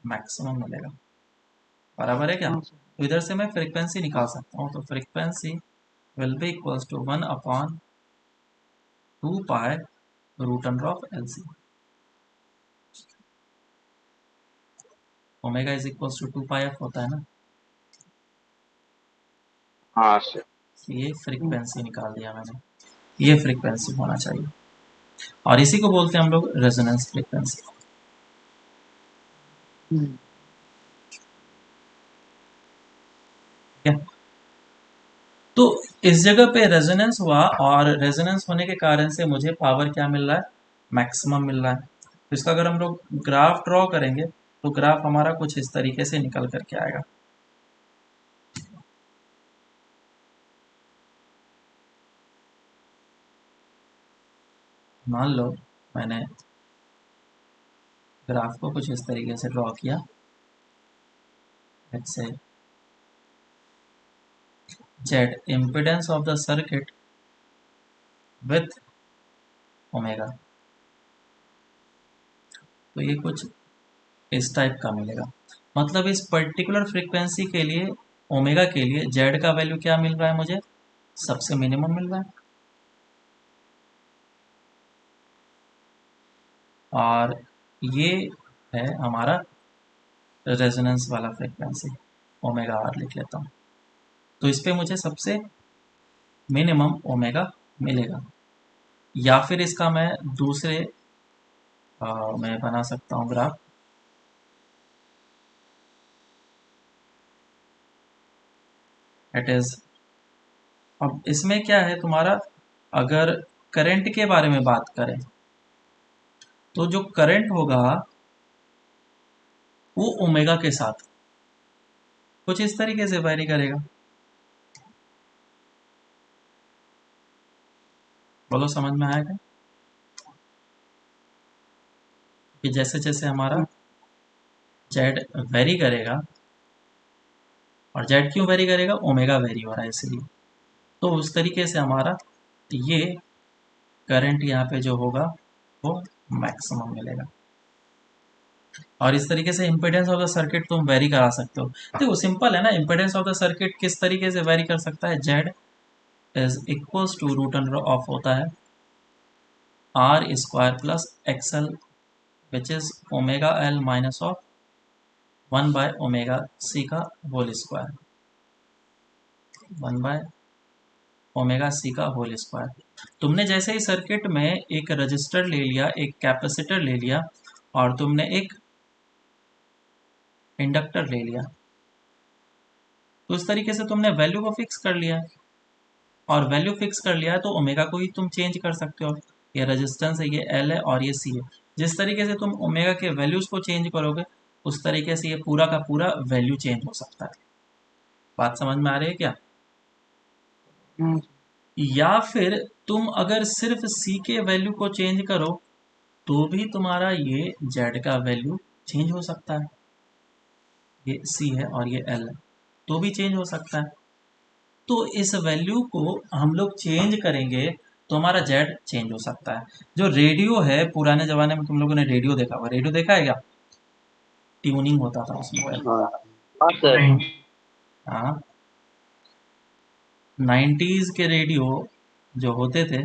मैक्सिमम मिलेगा। बराबर है क्या? तो इधर से मैं फ्रीक्वेंसी निकाल सकता हूँ, तो frequency will be equals to 1 upon 2 pi root under of L C. Omega is equals to 2 pi F होता है ना। हाँ सर। ये फ्रीक्वेंसी निकाल दिया मैंने, ये फ्रीक्वेंसी होना चाहिए, और इसी को बोलते हैं हम लोग रेजोनेंस फ्रीक्वेंसी। ठीक है, तो इस जगह पे रेजोनेंस हुआ, और रेजोनेंस होने के कारण से मुझे पावर क्या मिल रहा है, मैक्सिमम मिल रहा है। तो इसका अगर हम लोग ग्राफ ड्रॉ करेंगे तो ग्राफ हमारा कुछ इस तरीके से निकल करके आएगा। मान लो मैंने ग्राफ को कुछ इस तरीके से ड्रॉ किया, let's say Z impedance of the circuit with omega, तो ये कुछ इस टाइप का मिलेगा। मतलब इस पर्टिकुलर फ्रीक्वेंसी के लिए, ओमेगा के लिए जेड का वैल्यू क्या मिल रहा है मुझे, सबसे मिनिमम मिल रहा है, और ये है हमारा रेजोनेंस वाला फ्रीक्वेंसी, ओमेगा आर लिख लेता हूँ। तो इस पे मुझे सबसे मिनिमम ओमेगा मिलेगा, या फिर इसका मैं दूसरे मैं बना सकता हूँ ग्राफ। इट इज, अब इसमें क्या है तुम्हारा, अगर करंट के बारे में बात करें तो जो करंट होगा वो ओमेगा के साथ कुछ इस तरीके से वेरी करेगा। बोलो समझ में आएगा? कि जैसे जैसे हमारा जेड वेरी करेगा, और जेड क्यों वेरी करेगा, ओमेगा वेरी हो रहा है इसलिए, तो उस तरीके से हमारा ये करंट यहाँ पे जो होगा वो मैक्सिमम मिलेगा। और इस तरीके से इम्पिडेंस ऑफ द सर्किट तुम वेरी करा सकते हो। देखो सिंपल है ना, इम्पिडेंस ऑफ द सर्किट किस तरीके से वेरी कर सकता है, Z is equals to root under of होता है R square plus XL which is omega L minus of 1 by omega C का whole square, 1 by omega C का होल स्क्वायर। तुमने जैसे ही सर्किट में एक रजिस्टर ले लिया, एक कैपेसिटर ले लिया, और तुमने एक इंडक्टर ले लिया, तो इस तरीके से तुमने वैल्यू को फिक्स कर लिया, और वैल्यू फिक्स कर लिया है तो ओमेगा को ही तुम चेंज कर सकते हो। ये रेजिस्टेंस है, ये एल है और ये सी है। जिस तरीके से तुम ओमेगा के वैल्यूज को चेंज करोगे उस तरीके से ये पूरा का पूरा वैल्यू चेंज हो सकता है। बात समझ में आ रही है क्या? या फिर तुम अगर सिर्फ सी के वैल्यू को चेंज करो तो भी तुम्हारा ये जेड का वैल्यू चेंज हो सकता है। ये सी है और ये एल है, तो भी चेंज हो सकता है। तो इस वैल्यू को हम लोग चेंज करेंगे तो हमारा जेड चेंज हो सकता है। जो रेडियो है, पुराने ज़माने में तुम लोगों ने रेडियो देखा होगा, रेडियो देखा है क्या? ट्यूनिंग होता था उसमें पहले। हाँ हाँ सर। हाँ, 90s के रेडियो जो होते थे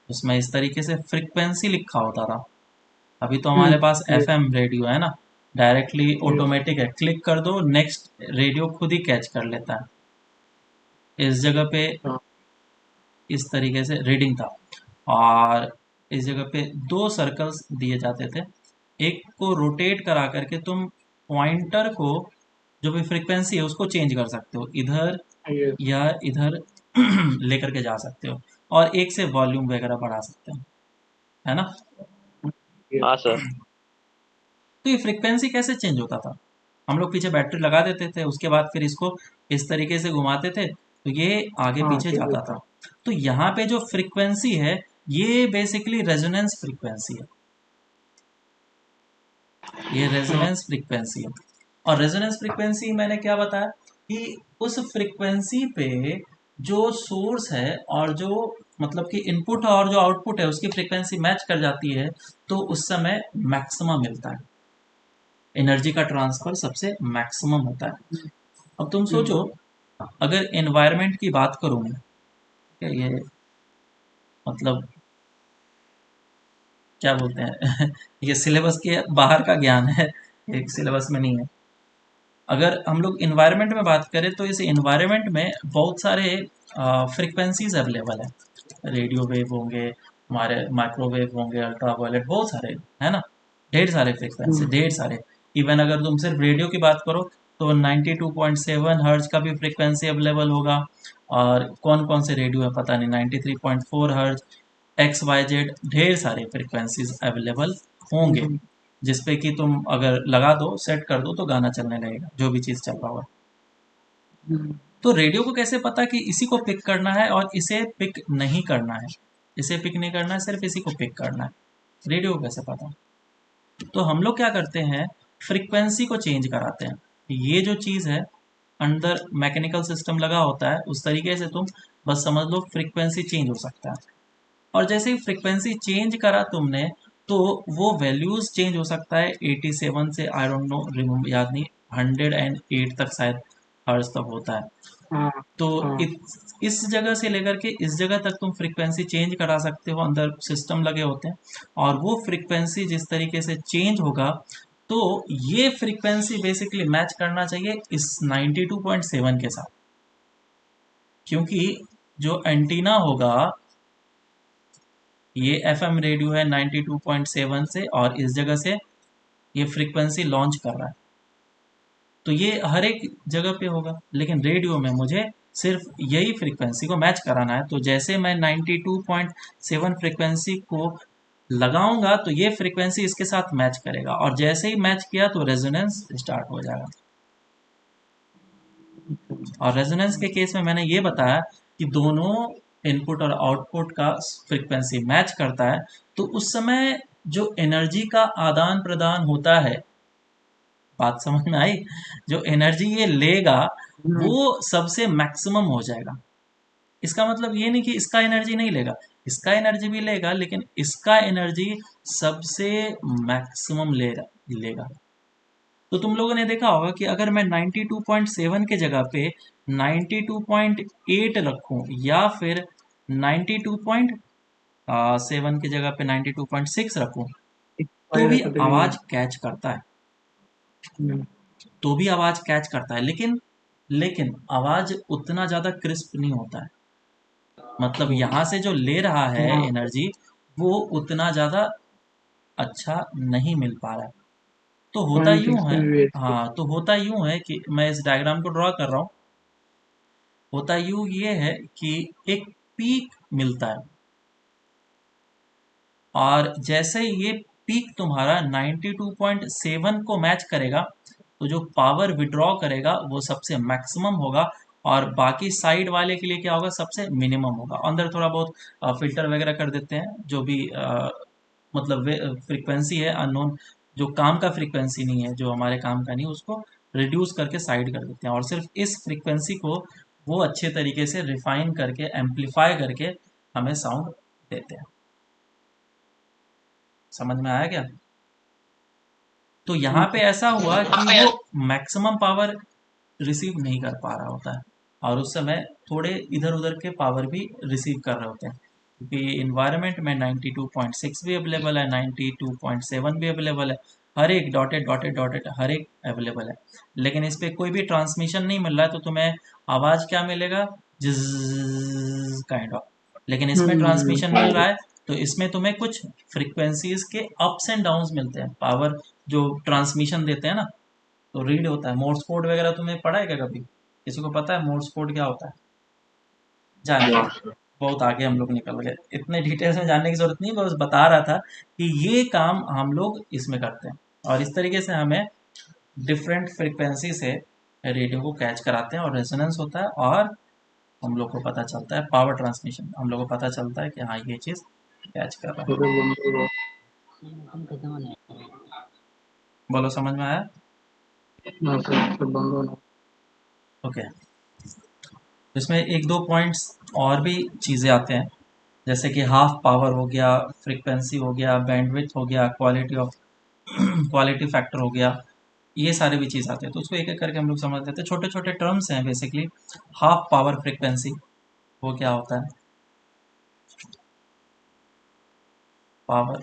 उसमें इस तरीके से फ्रिक्वेंसी लिखा होता था। अभी तो हमारे पास एफएम रेडियो है ना, डायरेक्टली ऑटोमेटिक है, क्लिक कर दो नेक्स्ट, रेडियो खुद ही कैच कर लेता है। इस जगह पे इस तरीके से रीडिंग था, और इस जगह पे 2 सर्कल्स दिए जाते थे, एक को रोटेट करा करके तुम पॉइंटर को, जो भी फ्रीक्वेंसी है उसको चेंज कर सकते हो, इधर या इधर लेकर के जा सकते हो, और एक से वॉल्यूम वगैरह बढ़ा सकते हो, है ना? हाँ सर। तो ये फ्रीक्वेंसी कैसे चेंज होता था, हम लोग पीछे बैटरी लगा देते थे, उसके बाद फिर इसको इस तरीके से घुमाते थे तो ये आगे पीछे जाता था। तो यहाँ पे जो फ्रीक्वेंसी है ये बेसिकली रेजोनेंस फ्रीक्वेंसी है, ये रेजोनेंस फ्रीक्वेंसी है। और रेजोनेंस फ्रीक्वेंसी मैंने क्या बताया कि उस फ्रीक्वेंसी पे जो सोर्स है और जो मतलब कि इनपुट और जो आउटपुट है उसकी फ्रीक्वेंसी मैच कर जाती है तो उस समय मैक्सिमम मिलता है, एनर्जी का ट्रांसफर सबसे मैक्सिमम होता है। अब तुम सोचो, अगर एनवायरनमेंट की बात करूँ मैं, ये मतलब क्या बोलते हैं ये सिलेबस के बाहर का ज्ञान है, एक सिलेबस में नहीं है। अगर हम लोग इन्वायरमेंट में बात करें तो इस इन्वायरमेंट में बहुत सारे फ्रिक्वेंसीज अवेलेबल है, रेडियो वेव होंगे, हमारे माइक्रोवेव होंगे, अल्ट्रावायलेट, बहुत सारे, है ना? ढेर सारे फ्रिक्वेंसी, ढेर सारे। इवन अगर तुम सिर्फ रेडियो की बात करो तो 92.7 हर्ट्ज का भी फ्रिक्वेंसी अवेलेबल होगा, और कौन कौन से रेडियो है पता नहीं, 93.4 हर्ट्ज, एक्स वाई जेड, ढेर सारे फ्रिक्वेंसीज अवेलेबल होंगे, जिसपे कि तुम अगर लगा दो, सेट कर दो तो गाना चलने लगेगा, जो भी चीज़ चल रहा होगा। तो रेडियो को कैसे पता कि इसी को पिक करना है और इसे पिक नहीं करना है, इसे पिक नहीं करना है, सिर्फ इसी को पिक करना है, रेडियो को कैसे पता? तो हम लोग क्या करते हैं, फ्रीक्वेंसी को चेंज कराते हैं। ये जो चीज़ है अंदर मैकेनिकल सिस्टम लगा होता है, उस तरीके से तुम बस समझ लो फ्रीक्वेंसी चेंज हो सकता है। और जैसे ही फ्रीक्वेंसी चेंज करा तुमने तो वो वैल्यूज चेंज हो सकता है 87 से, आई डोंट नो, रिमेम्बर याद नहीं, 108 तक शायद हर्ट्ज तक होता है। तो इस जगह से लेकर के इस जगह तक तुम फ्रीक्वेंसी चेंज करा सकते हो, अंदर सिस्टम लगे होते हैं, और वो फ्रीक्वेंसी जिस तरीके से चेंज होगा तो ये फ्रीक्वेंसी बेसिकली मैच करना चाहिए इस 92.7 के साथ, क्योंकि जो एंटीना होगा, ये एफएम रेडियो है 92.7 से, और इस जगह से ये फ्रीक्वेंसी लॉन्च कर रहा है, तो ये हर एक जगह पे होगा, लेकिन रेडियो में मुझे सिर्फ यही फ्रीक्वेंसी को मैच कराना है। तो जैसे मैं 92.7 फ्रीक्वेंसी को लगाऊंगा तो ये फ्रीक्वेंसी इसके साथ मैच करेगा, और जैसे ही मैच किया तो रेजोनेंस स्टार्ट हो जाएगा। और रेजोनेंस के केस में मैंने ये बताया कि दोनों इनपुट और आउटपुट का फ्रीक्वेंसी मैच करता है, तो उस समय जो एनर्जी का आदान प्रदान होता है, बात समझ में आई, जो एनर्जी ये लेगा वो सबसे मैक्सिमम हो जाएगा। इसका मतलब ये नहीं कि इसका एनर्जी नहीं लेगा, इसका एनर्जी भी लेगा, लेकिन इसका एनर्जी सबसे मैक्सिमम लेगा। तो तुम लोगों ने देखा होगा कि अगर मैं 92.7 के जगह पे 92.8 रखूं या फिर 92.7 की जगह पे 92.6 रखूं तो भी आवाज कैच करता है, तो भी आवाज कैच करता है, लेकिन आवाज उतना ज्यादा क्रिस्प नहीं होता है। मतलब यहाँ से जो ले रहा है एनर्जी वो उतना ज्यादा अच्छा नहीं मिल पा रहा है। तो होता यूं है, हाँ, तो होता यूं है कि मैं इस डायग्राम को ड्रॉ कर रहा हूँ। होता यूं ये है कि एक पीक मिलता है, और जैसे ये पीक तुम्हारा 92.7 को मैच करेगा तो जो पावर विड्रॉ करेगा वो सबसे मैक्सिमम होगा, और बाकी साइड वाले के लिए क्या होगा, सबसे मिनिमम होगा। अंदर थोड़ा बहुत फिल्टर वगैरह कर देते हैं, जो भी मतलब फ्रीक्वेंसी है अननोन, जो काम का फ्रीक्वेंसी नहीं है, जो हमारे काम का नहीं, उसको रिड्यूस करके साइड कर देते हैं, और सिर्फ इस फ्रीक्वेंसी को वो अच्छे तरीके से रिफाइन करके एम्पलीफाई करके हमें साउंड देते हैं। समझ में आया क्या? तो यहाँ पे ऐसा हुआ कि वो मैक्सिमम पावर रिसीव नहीं कर पा रहा होता है, और उस समय थोड़े इधर उधर के पावर भी रिसीव कर रहे होते हैं, क्योंकि इन्वायरमेंट में 92.6 भी अवेलेबल है, 92.7 भी अवेलेबल है, हर एक डॉटेड डॉटेड डॉटेड हर एक अवेलेबल है। लेकिन इस पर कोई भी ट्रांसमिशन नहीं मिल रहा है, तो तुम्हें आवाज़ क्या मिलेगा, जिज काइंड ऑफ। लेकिन इसमें ट्रांसमिशन मिल रहा है, तो इसमें तुम्हें कुछ फ्रीक्वेंसीज के अप्स एंड डाउन्स मिलते हैं, पावर जो ट्रांसमिशन देते हैं ना, तो रीड होता है। मोर्स कोड वगैरह तुमने पढ़ा है क्या कभी? किसी को पता है मोर्स कोड क्या होता है? जाने दो, बहुत आगे हम लोग निकल गए, इतने डिटेल्स में जानने की जरूरत नहीं, बस बता रहा था कि ये काम हम लोग इसमें करते हैं, और इस तरीके से हमें डिफरेंट फ्रिक्वेंसी से रेडियो को कैच कराते हैं, और रेजोनेंस होता है, और हम लोग को पता चलता है पावर ट्रांसमिशन, हम लोग को पता चलता है कि हाँ ये चीज़ कैच कर रहा है। बोलो, समझ में आया? ओके। इसमें एक दो पॉइंट्स और भी चीज़ें आते हैं, जैसे कि हाफ पावर हो गया, फ्रीक्वेंसी हो गया, बैंडविड्थ हो गया, क्वालिटी फैक्टर हो गया, ये सारे भी चीज़ आते हैं। तो उसको एक एक करके हम लोग समझ लेते हैं। छोटे छोटे टर्म्स हैं बेसिकली। हाफ पावर फ्रीक्वेंसी वो क्या होता है? पावर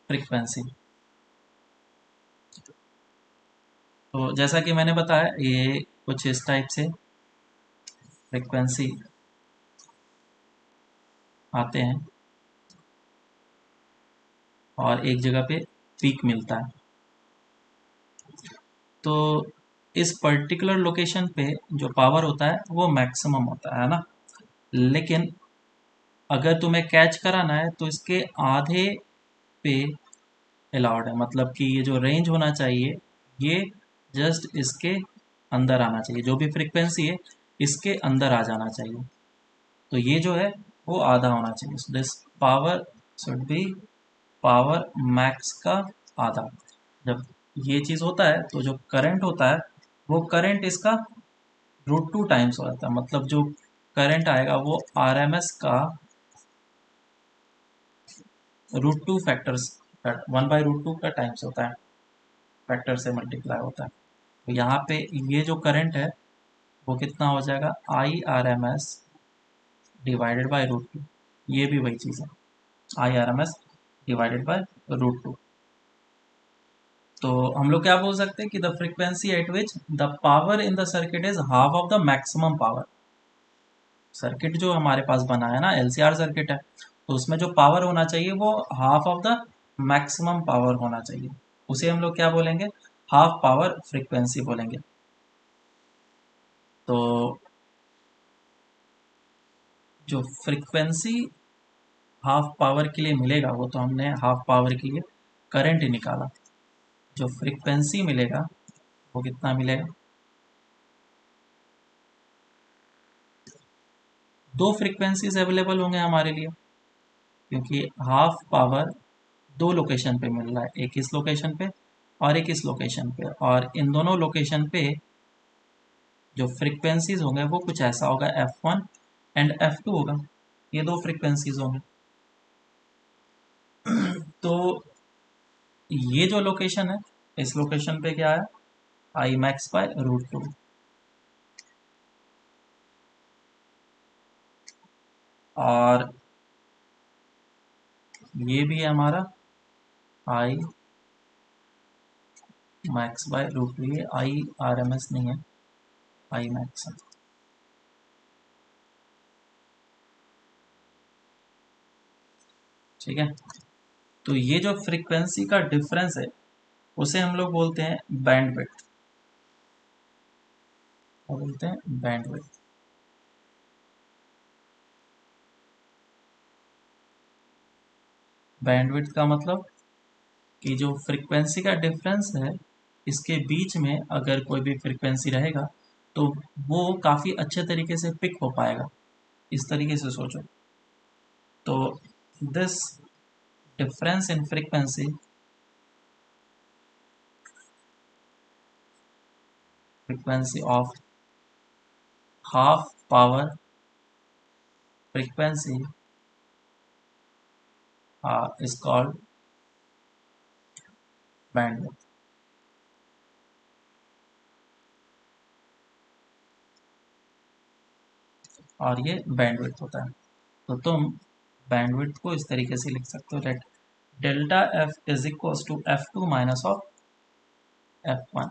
फ्रीक्वेंसी, तो जैसा कि मैंने बताया ये कुछ इस टाइप से फ्रीक्वेंसी आते हैं, और एक जगह पे पीक मिलता है। तो इस पर्टिकुलर लोकेशन पे जो पावर होता है वो मैक्सिमम होता है ना, लेकिन अगर तुम्हें कैच कराना है तो इसके आधे पे अलाउड है। मतलब कि ये जो रेंज होना चाहिए ये जस्ट इसके अंदर आना चाहिए, जो भी फ्रीक्वेंसी है इसके अंदर आ जाना चाहिए। तो ये जो है वो आधा होना चाहिए। So this power should be power max का आधा। जब ये चीज़ होता है तो जो करंट होता है वो करंट इसका √2 टाइम्स हो जाता है। मतलब जो करंट आएगा वो RMS का √2 फैक्टर्स 1/√2 का टाइम्स होता है, फैक्टर से मल्टीप्लाई होता है। तो यहाँ पे ये जो करंट है वो कितना हो जाएगा, IRMS डिवाइडेड बाय √2। ये भी वही चीज़ है, IRMS डिवाइडेड बाय √2। तो हम लोग क्या बोल सकते हैं कि the frequency eight which the power in the circuit is half of the maximum power. Circuit जो हमारे पास बना है ना, LCR सर्किट है, तो उसमें जो पावर होना चाहिए वो half of the maximum power होना चाहिए। उसे हम लोग क्या बोलेंगे, हाफ पावर फ्रीक्वेंसी बोलेंगे। तो जो फ्रीक्वेंसी हाफ पावर के लिए मिलेगा वो तो हमने हाफ पावर के लिए करंट निकाला। जो फ्रीक्वेंसी मिलेगा वो कितना मिलेगा, दो फ्रीक्वेंसीज अवेलेबल होंगे हमारे लिए, क्योंकि हाफ पावर दो लोकेशन पे मिल रहा है, एक इस लोकेशन पे और एक इस लोकेशन पे, और इन दोनों लोकेशन पे जो फ्रिक्वेंसीज होंगे वो कुछ ऐसा होगा, F1 एंड F2 होगा, ये दो फ्रिक्वेंसीज होंगे। तो ये जो लोकेशन है, इस लोकेशन पे क्या है, आई मैक्स बाय रूट 2, और ये भी है हमारा आई मैक्स बाय रूट 2, ये आई आर एम एस नहीं है, आई मैक्स है। ठीक है, तो ये जो फ्रीक्वेंसी का डिफरेंस है उसे हम लोग बोलते हैं बैंडविड्थ, क्या बोलते हैं, बैंडविड्थ। बैंडविड्थ का मतलब कि जो फ्रीक्वेंसी का डिफरेंस है इसके बीच में अगर कोई भी फ्रीक्वेंसी रहेगा तो वो काफ़ी अच्छे तरीके से पिक हो पाएगा, इस तरीके से सोचो। तो this difference in frequency of half power frequency is called bandwidth। और ये बैंडविड्थ होता है। तो तुम बैंडविड्थ को इस तरीके से लिख सकते हो, let delta F is equals to F2 minus of F1।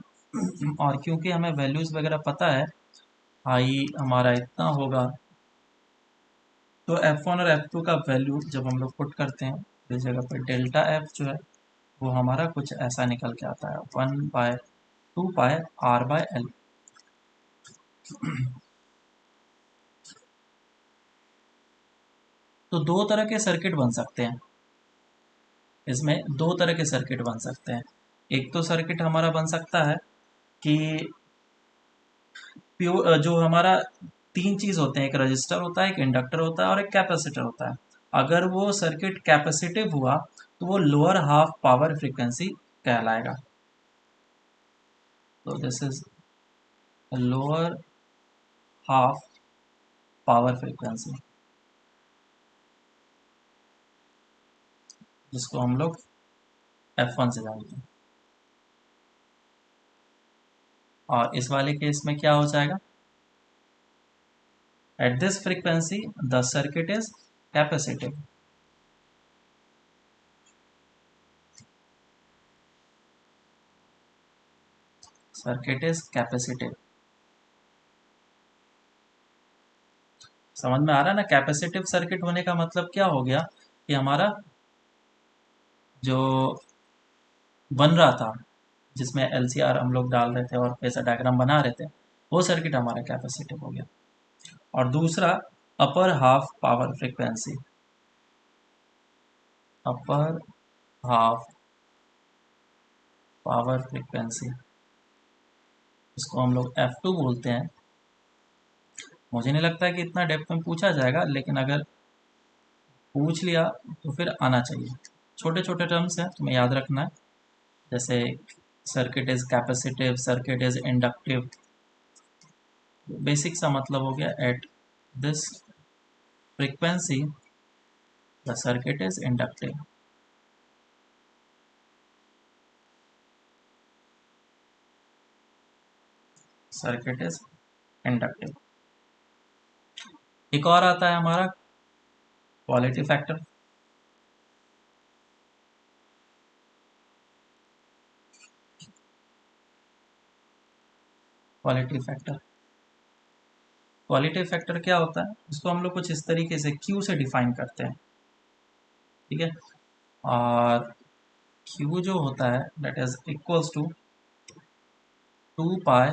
और क्योंकि हमें वैल्यूज वगैरह पता है, आई हमारा इतना होगा, तो F1 और F2 का वैल्यू जब हम लोग पुट करते हैं इस जगह पर, डेल्टा एफ जो है वो हमारा कुछ ऐसा निकल के आता है, 1/2πr/L। तो दो तरह के सर्किट बन सकते हैं, इसमें दो तरह के सर्किट बन सकते हैं। एक तो सर्किट हमारा बन सकता है कि जो हमारा तीन चीज होते हैं, एक रजिस्टर होता है, एक इंडक्टर होता है और एक कैपेसिटर होता है। अगर वो सर्किट कैपेसिटिव हुआ तो वो लोअर हाफ पावर फ्रीक्वेंसी कहलाएगा। तो this is lower half power frequency, जिसको हम लोग F1 से जानते हैं। और इस वाले केस में क्या हो जाएगा, at this frequency the circuit is capacitive. Circuit is capacitive, समझ में आ रहा है ना। कैपेसिटिव सर्किट होने का मतलब क्या हो गया कि हमारा जो बन रहा था, जिसमें LCR हम लोग डाल रहे थे और फेजर डायग्राम बना रहे थे, वो सर्किट हमारा कैपेसिटिव हो गया। और दूसरा upper half power frequency, upper half power frequency, इसको हम लोग F2 बोलते हैं। मुझे नहीं लगता है कि इतना डेप्थ में पूछा जाएगा, लेकिन अगर पूछ लिया तो फिर आना चाहिए। छोटे छोटे टर्म्स हैं, तुम्हें याद रखना है, जैसे circuit is capacitive, circuit is inductive. Basic सा मतलब हो गया, at this frequency the circuit is inductive. Circuit is inductive. एक और आता है हमारा quality factor. Quality factor, quality factor क्या होता है, इसको हम लोग कुछ इस तरीके से Q से डिफाइन करते हैं। ठीक है, और Q जो होता है that is equals to 2 pi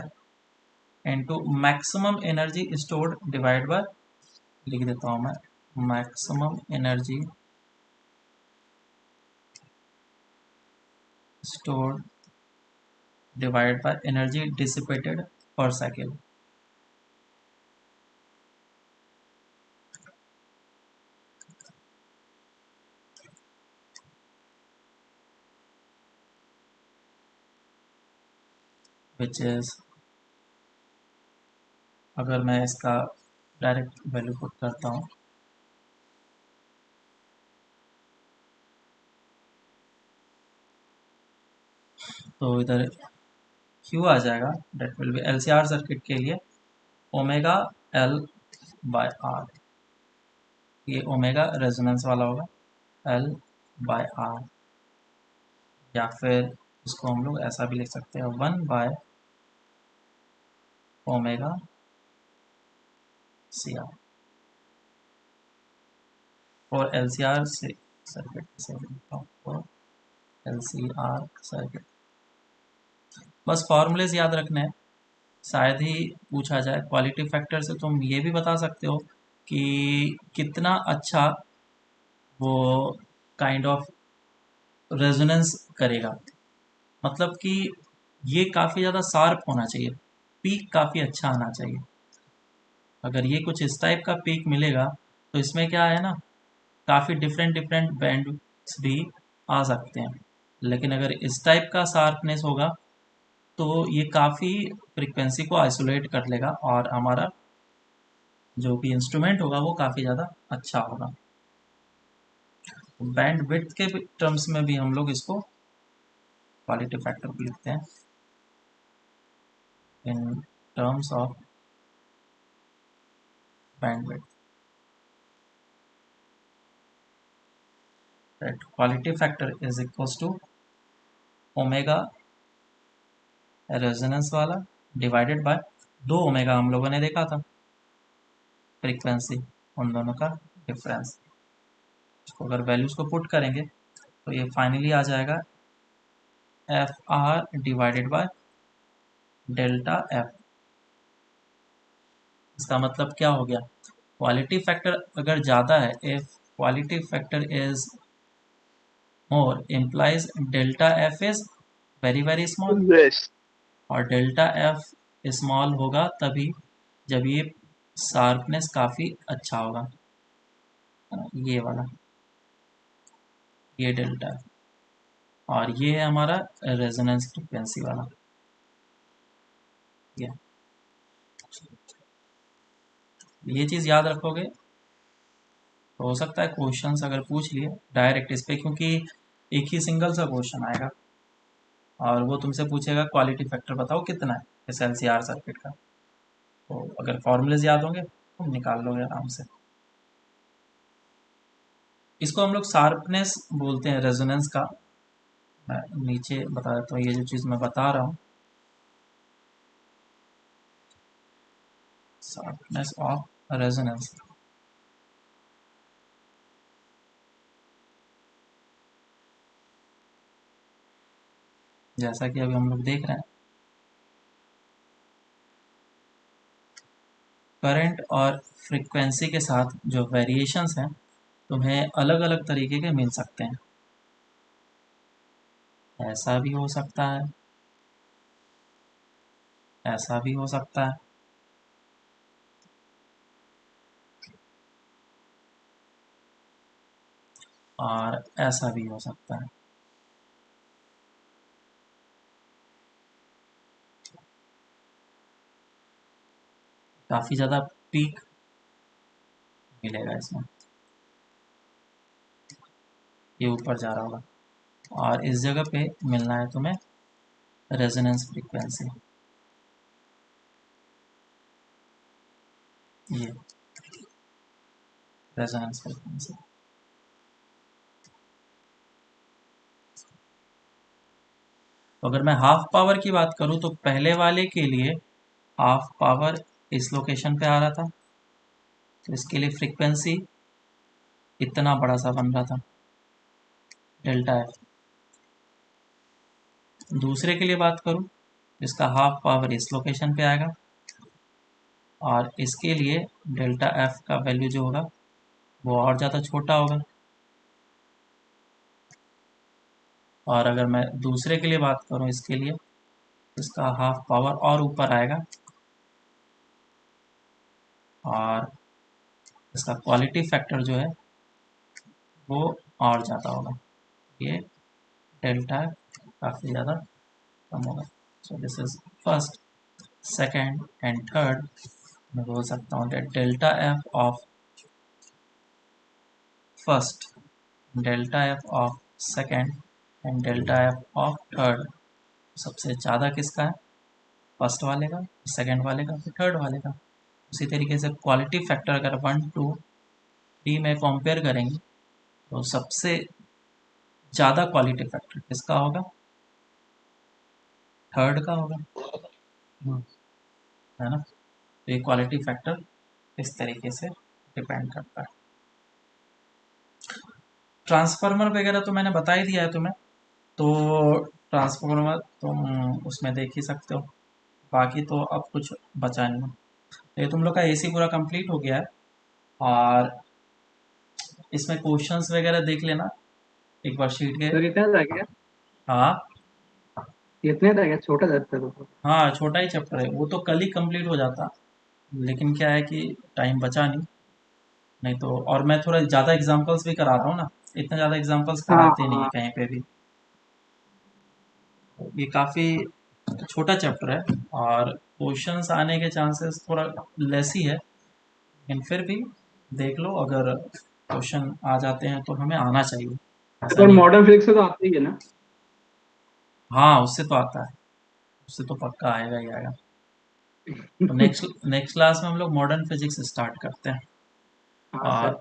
into maximum energy stored divide by, लिख देता हूँ मैं, maximum energy stored divide by energy dissipated per second. Which is, अगर मैं इसका डायरेक्ट वैल्यू पुट करता हूँ तो इधर Q आ जाएगा, that will be LCR circuit के लिए ओमेगा L बाय R, ये ओमेगा रेजोनेंस वाला होगा L बाय R, या फिर इसको हम लोग ऐसा भी लिख सकते हैं 1 बाय ओमेगा CR और LCR से सर्किट से और LCR सर्किट। बस फॉर्मूलेज याद रखने हैं, शायद ही पूछा जाए। क्वालिटी फैक्टर से तुम ये भी बता सकते हो कि कितना अच्छा वो काइंड ऑफ रेजोनेंस करेगा, मतलब कि ये काफ़ी ज़्यादा शार्प होना चाहिए, पीक काफ़ी अच्छा आना चाहिए। अगर ये कुछ इस टाइप का पीक मिलेगा तो इसमें क्या है ना, काफ़ी डिफरेंट डिफरेंट बैंड्स भी आ सकते हैं, लेकिन अगर इस टाइप का शार्पनेस होगा तो ये काफ़ी फ्रीक्वेंसी को आइसोलेट कर लेगा और हमारा जो भी इंस्ट्रूमेंट होगा वो काफ़ी ज़्यादा अच्छा होगा। बैंड विड्थ के टर्म्स में भी हम लोग इसको क्वालिटी फैक्टर को लिखते हैं in terms of bandwidth. Right, quality factor is equals to omega resonance वाला डिवाइडेड बाय 2 ओमेगा हम लोगों ने देखा था फ्रीक्वेंसी, उन दोनों का डिफरेंस। इसको अगर वैल्यूज को पुट करेंगे तो ये फाइनली आ जाएगा F R divided by delta F. इसका मतलब क्या हो गया, क्वालिटी फैक्टर अगर ज़्यादा है, if quality factor is more implies delta F is very very small, Yes. और डेल्टा एफ स्मॉल होगा तभी जब ये शार्पनेस काफ़ी अच्छा होगा, है ना, ये वाला, ये डेल्टा है, और ये है हमारा रेजोनेंस फ्रीक्वेंसी वाला। ये चीज़ याद रखोगे तो हो सकता है क्वेश्चंस अगर पूछ लिए डायरेक्ट इस पे, क्योंकि एक ही सिंगल सा क्वेश्चन आएगा और वो तुमसे पूछेगा क्वालिटी फैक्टर बताओ कितना है इस LCR सर्किट का, तो अगर फॉर्मूलेज याद होंगे तुम निकाल लोगे आराम से। इसको हम लोग शार्पनेस बोलते हैं रेजोनेंस का। मैं नीचे बता देता हूँ, ये जो चीज़ मैं बता रहा हूँ, शार्पनेस ऑफ रेजोनेंस। जैसा कि अभी हम लोग देख रहे हैं, करंट और फ्रीक्वेंसी के साथ जो वेरिएशंस हैं तुम्हें अलग अलग तरीके के मिल सकते हैं। ऐसा भी हो सकता है, ऐसा भी हो सकता है, और ऐसा भी हो सकता है। काफ़ी ज़्यादा पीक मिलेगा इसमें, ये ऊपर जा रहा होगा, और इस जगह पे मिलना है तुम्हें रेजोनेंस फ्रीक्वेंसी, ये रेजोनेंस फ्रीक्वेंसी। तो अगर मैं हाफ पावर की बात करूं तो पहले वाले के लिए हाफ पावर इस लोकेशन पे आ रहा था, तो इसके लिए फ्रीक्वेंसी इतना बड़ा सा बन रहा था डेल्टा एफ। दूसरे के लिए बात करूं, इसका हाफ पावर इस लोकेशन पे आएगा और इसके लिए डेल्टा एफ का वैल्यू जो होगा वो और ज़्यादा छोटा होगा। और अगर मैं दूसरे के लिए बात करूं, इसके लिए इसका हाफ पावर और ऊपर आएगा और इसका क्वालिटी फैक्टर जो है वो और ज़्यादा होगा, ये डेल्टा काफ़ी ज़्यादा कम होगा। सो this is first, second and third. मैं बोल सकता हूँ that delta F of first, delta F of second and delta F of third सबसे ज़्यादा किसका है? फर्स्ट वाले का, सेकेंड वाले का, फिर थर्ड वाले का। उसी तरीके से क्वालिटी फैक्टर अगर 1 2 3 में कंपेयर करेंगे तो सबसे ज़्यादा क्वालिटी फैक्टर किसका होगा? थर्ड का होगा, है ना। तो ये क्वालिटी फैक्टर इस तरीके से डिपेंड करता है। ट्रांसफार्मर वगैरह तो मैंने बता ही दिया है तुम्हें, तो ट्रांसफार्मर तुम उसमें देख ही सकते हो। बाकी तो अब कुछ बचा नहीं है। ये तुम लोग का एसी पूरा कंप्लीट हो गया है, और इसमें क्वेश्चंस वगैरह देख लेना एक बार शीट के। सर इतना था क्या? हाँ इतने था क्या? छोटा जाता था तो। हाँ, छोटा ही चैप्टर है, वो तो कल ही कंप्लीट हो जाता, लेकिन क्या है कि टाइम बचा नहीं तो। और मैं थोड़ा ज़्यादा एग्जांपल्स भी करा रहा हूँ ना, इतना ज़्यादा एग्जांपल्स हाँ कराते नहीं है हाँ। कहीं पे भी। ये काफ़ी छोटा चैप्टर है और क्वेश्चंस आने के चांसेस थोड़ा लेस ही है, लेकिन फिर भी देख लो, अगर क्वेश्चन आ जाते हैं तो हमें आना चाहिए, ऐसा पर नहीं। मॉडर्न फिजिक्स से तो आती ही है ना? हाँ, उससे तो आता है, उससे तो पक्का आएगा ही आएगा। तो नेक्स्ट क्लास में हम लोग मॉडर्न फिजिक्स स्टार्ट करते हैं। हाँ और सर।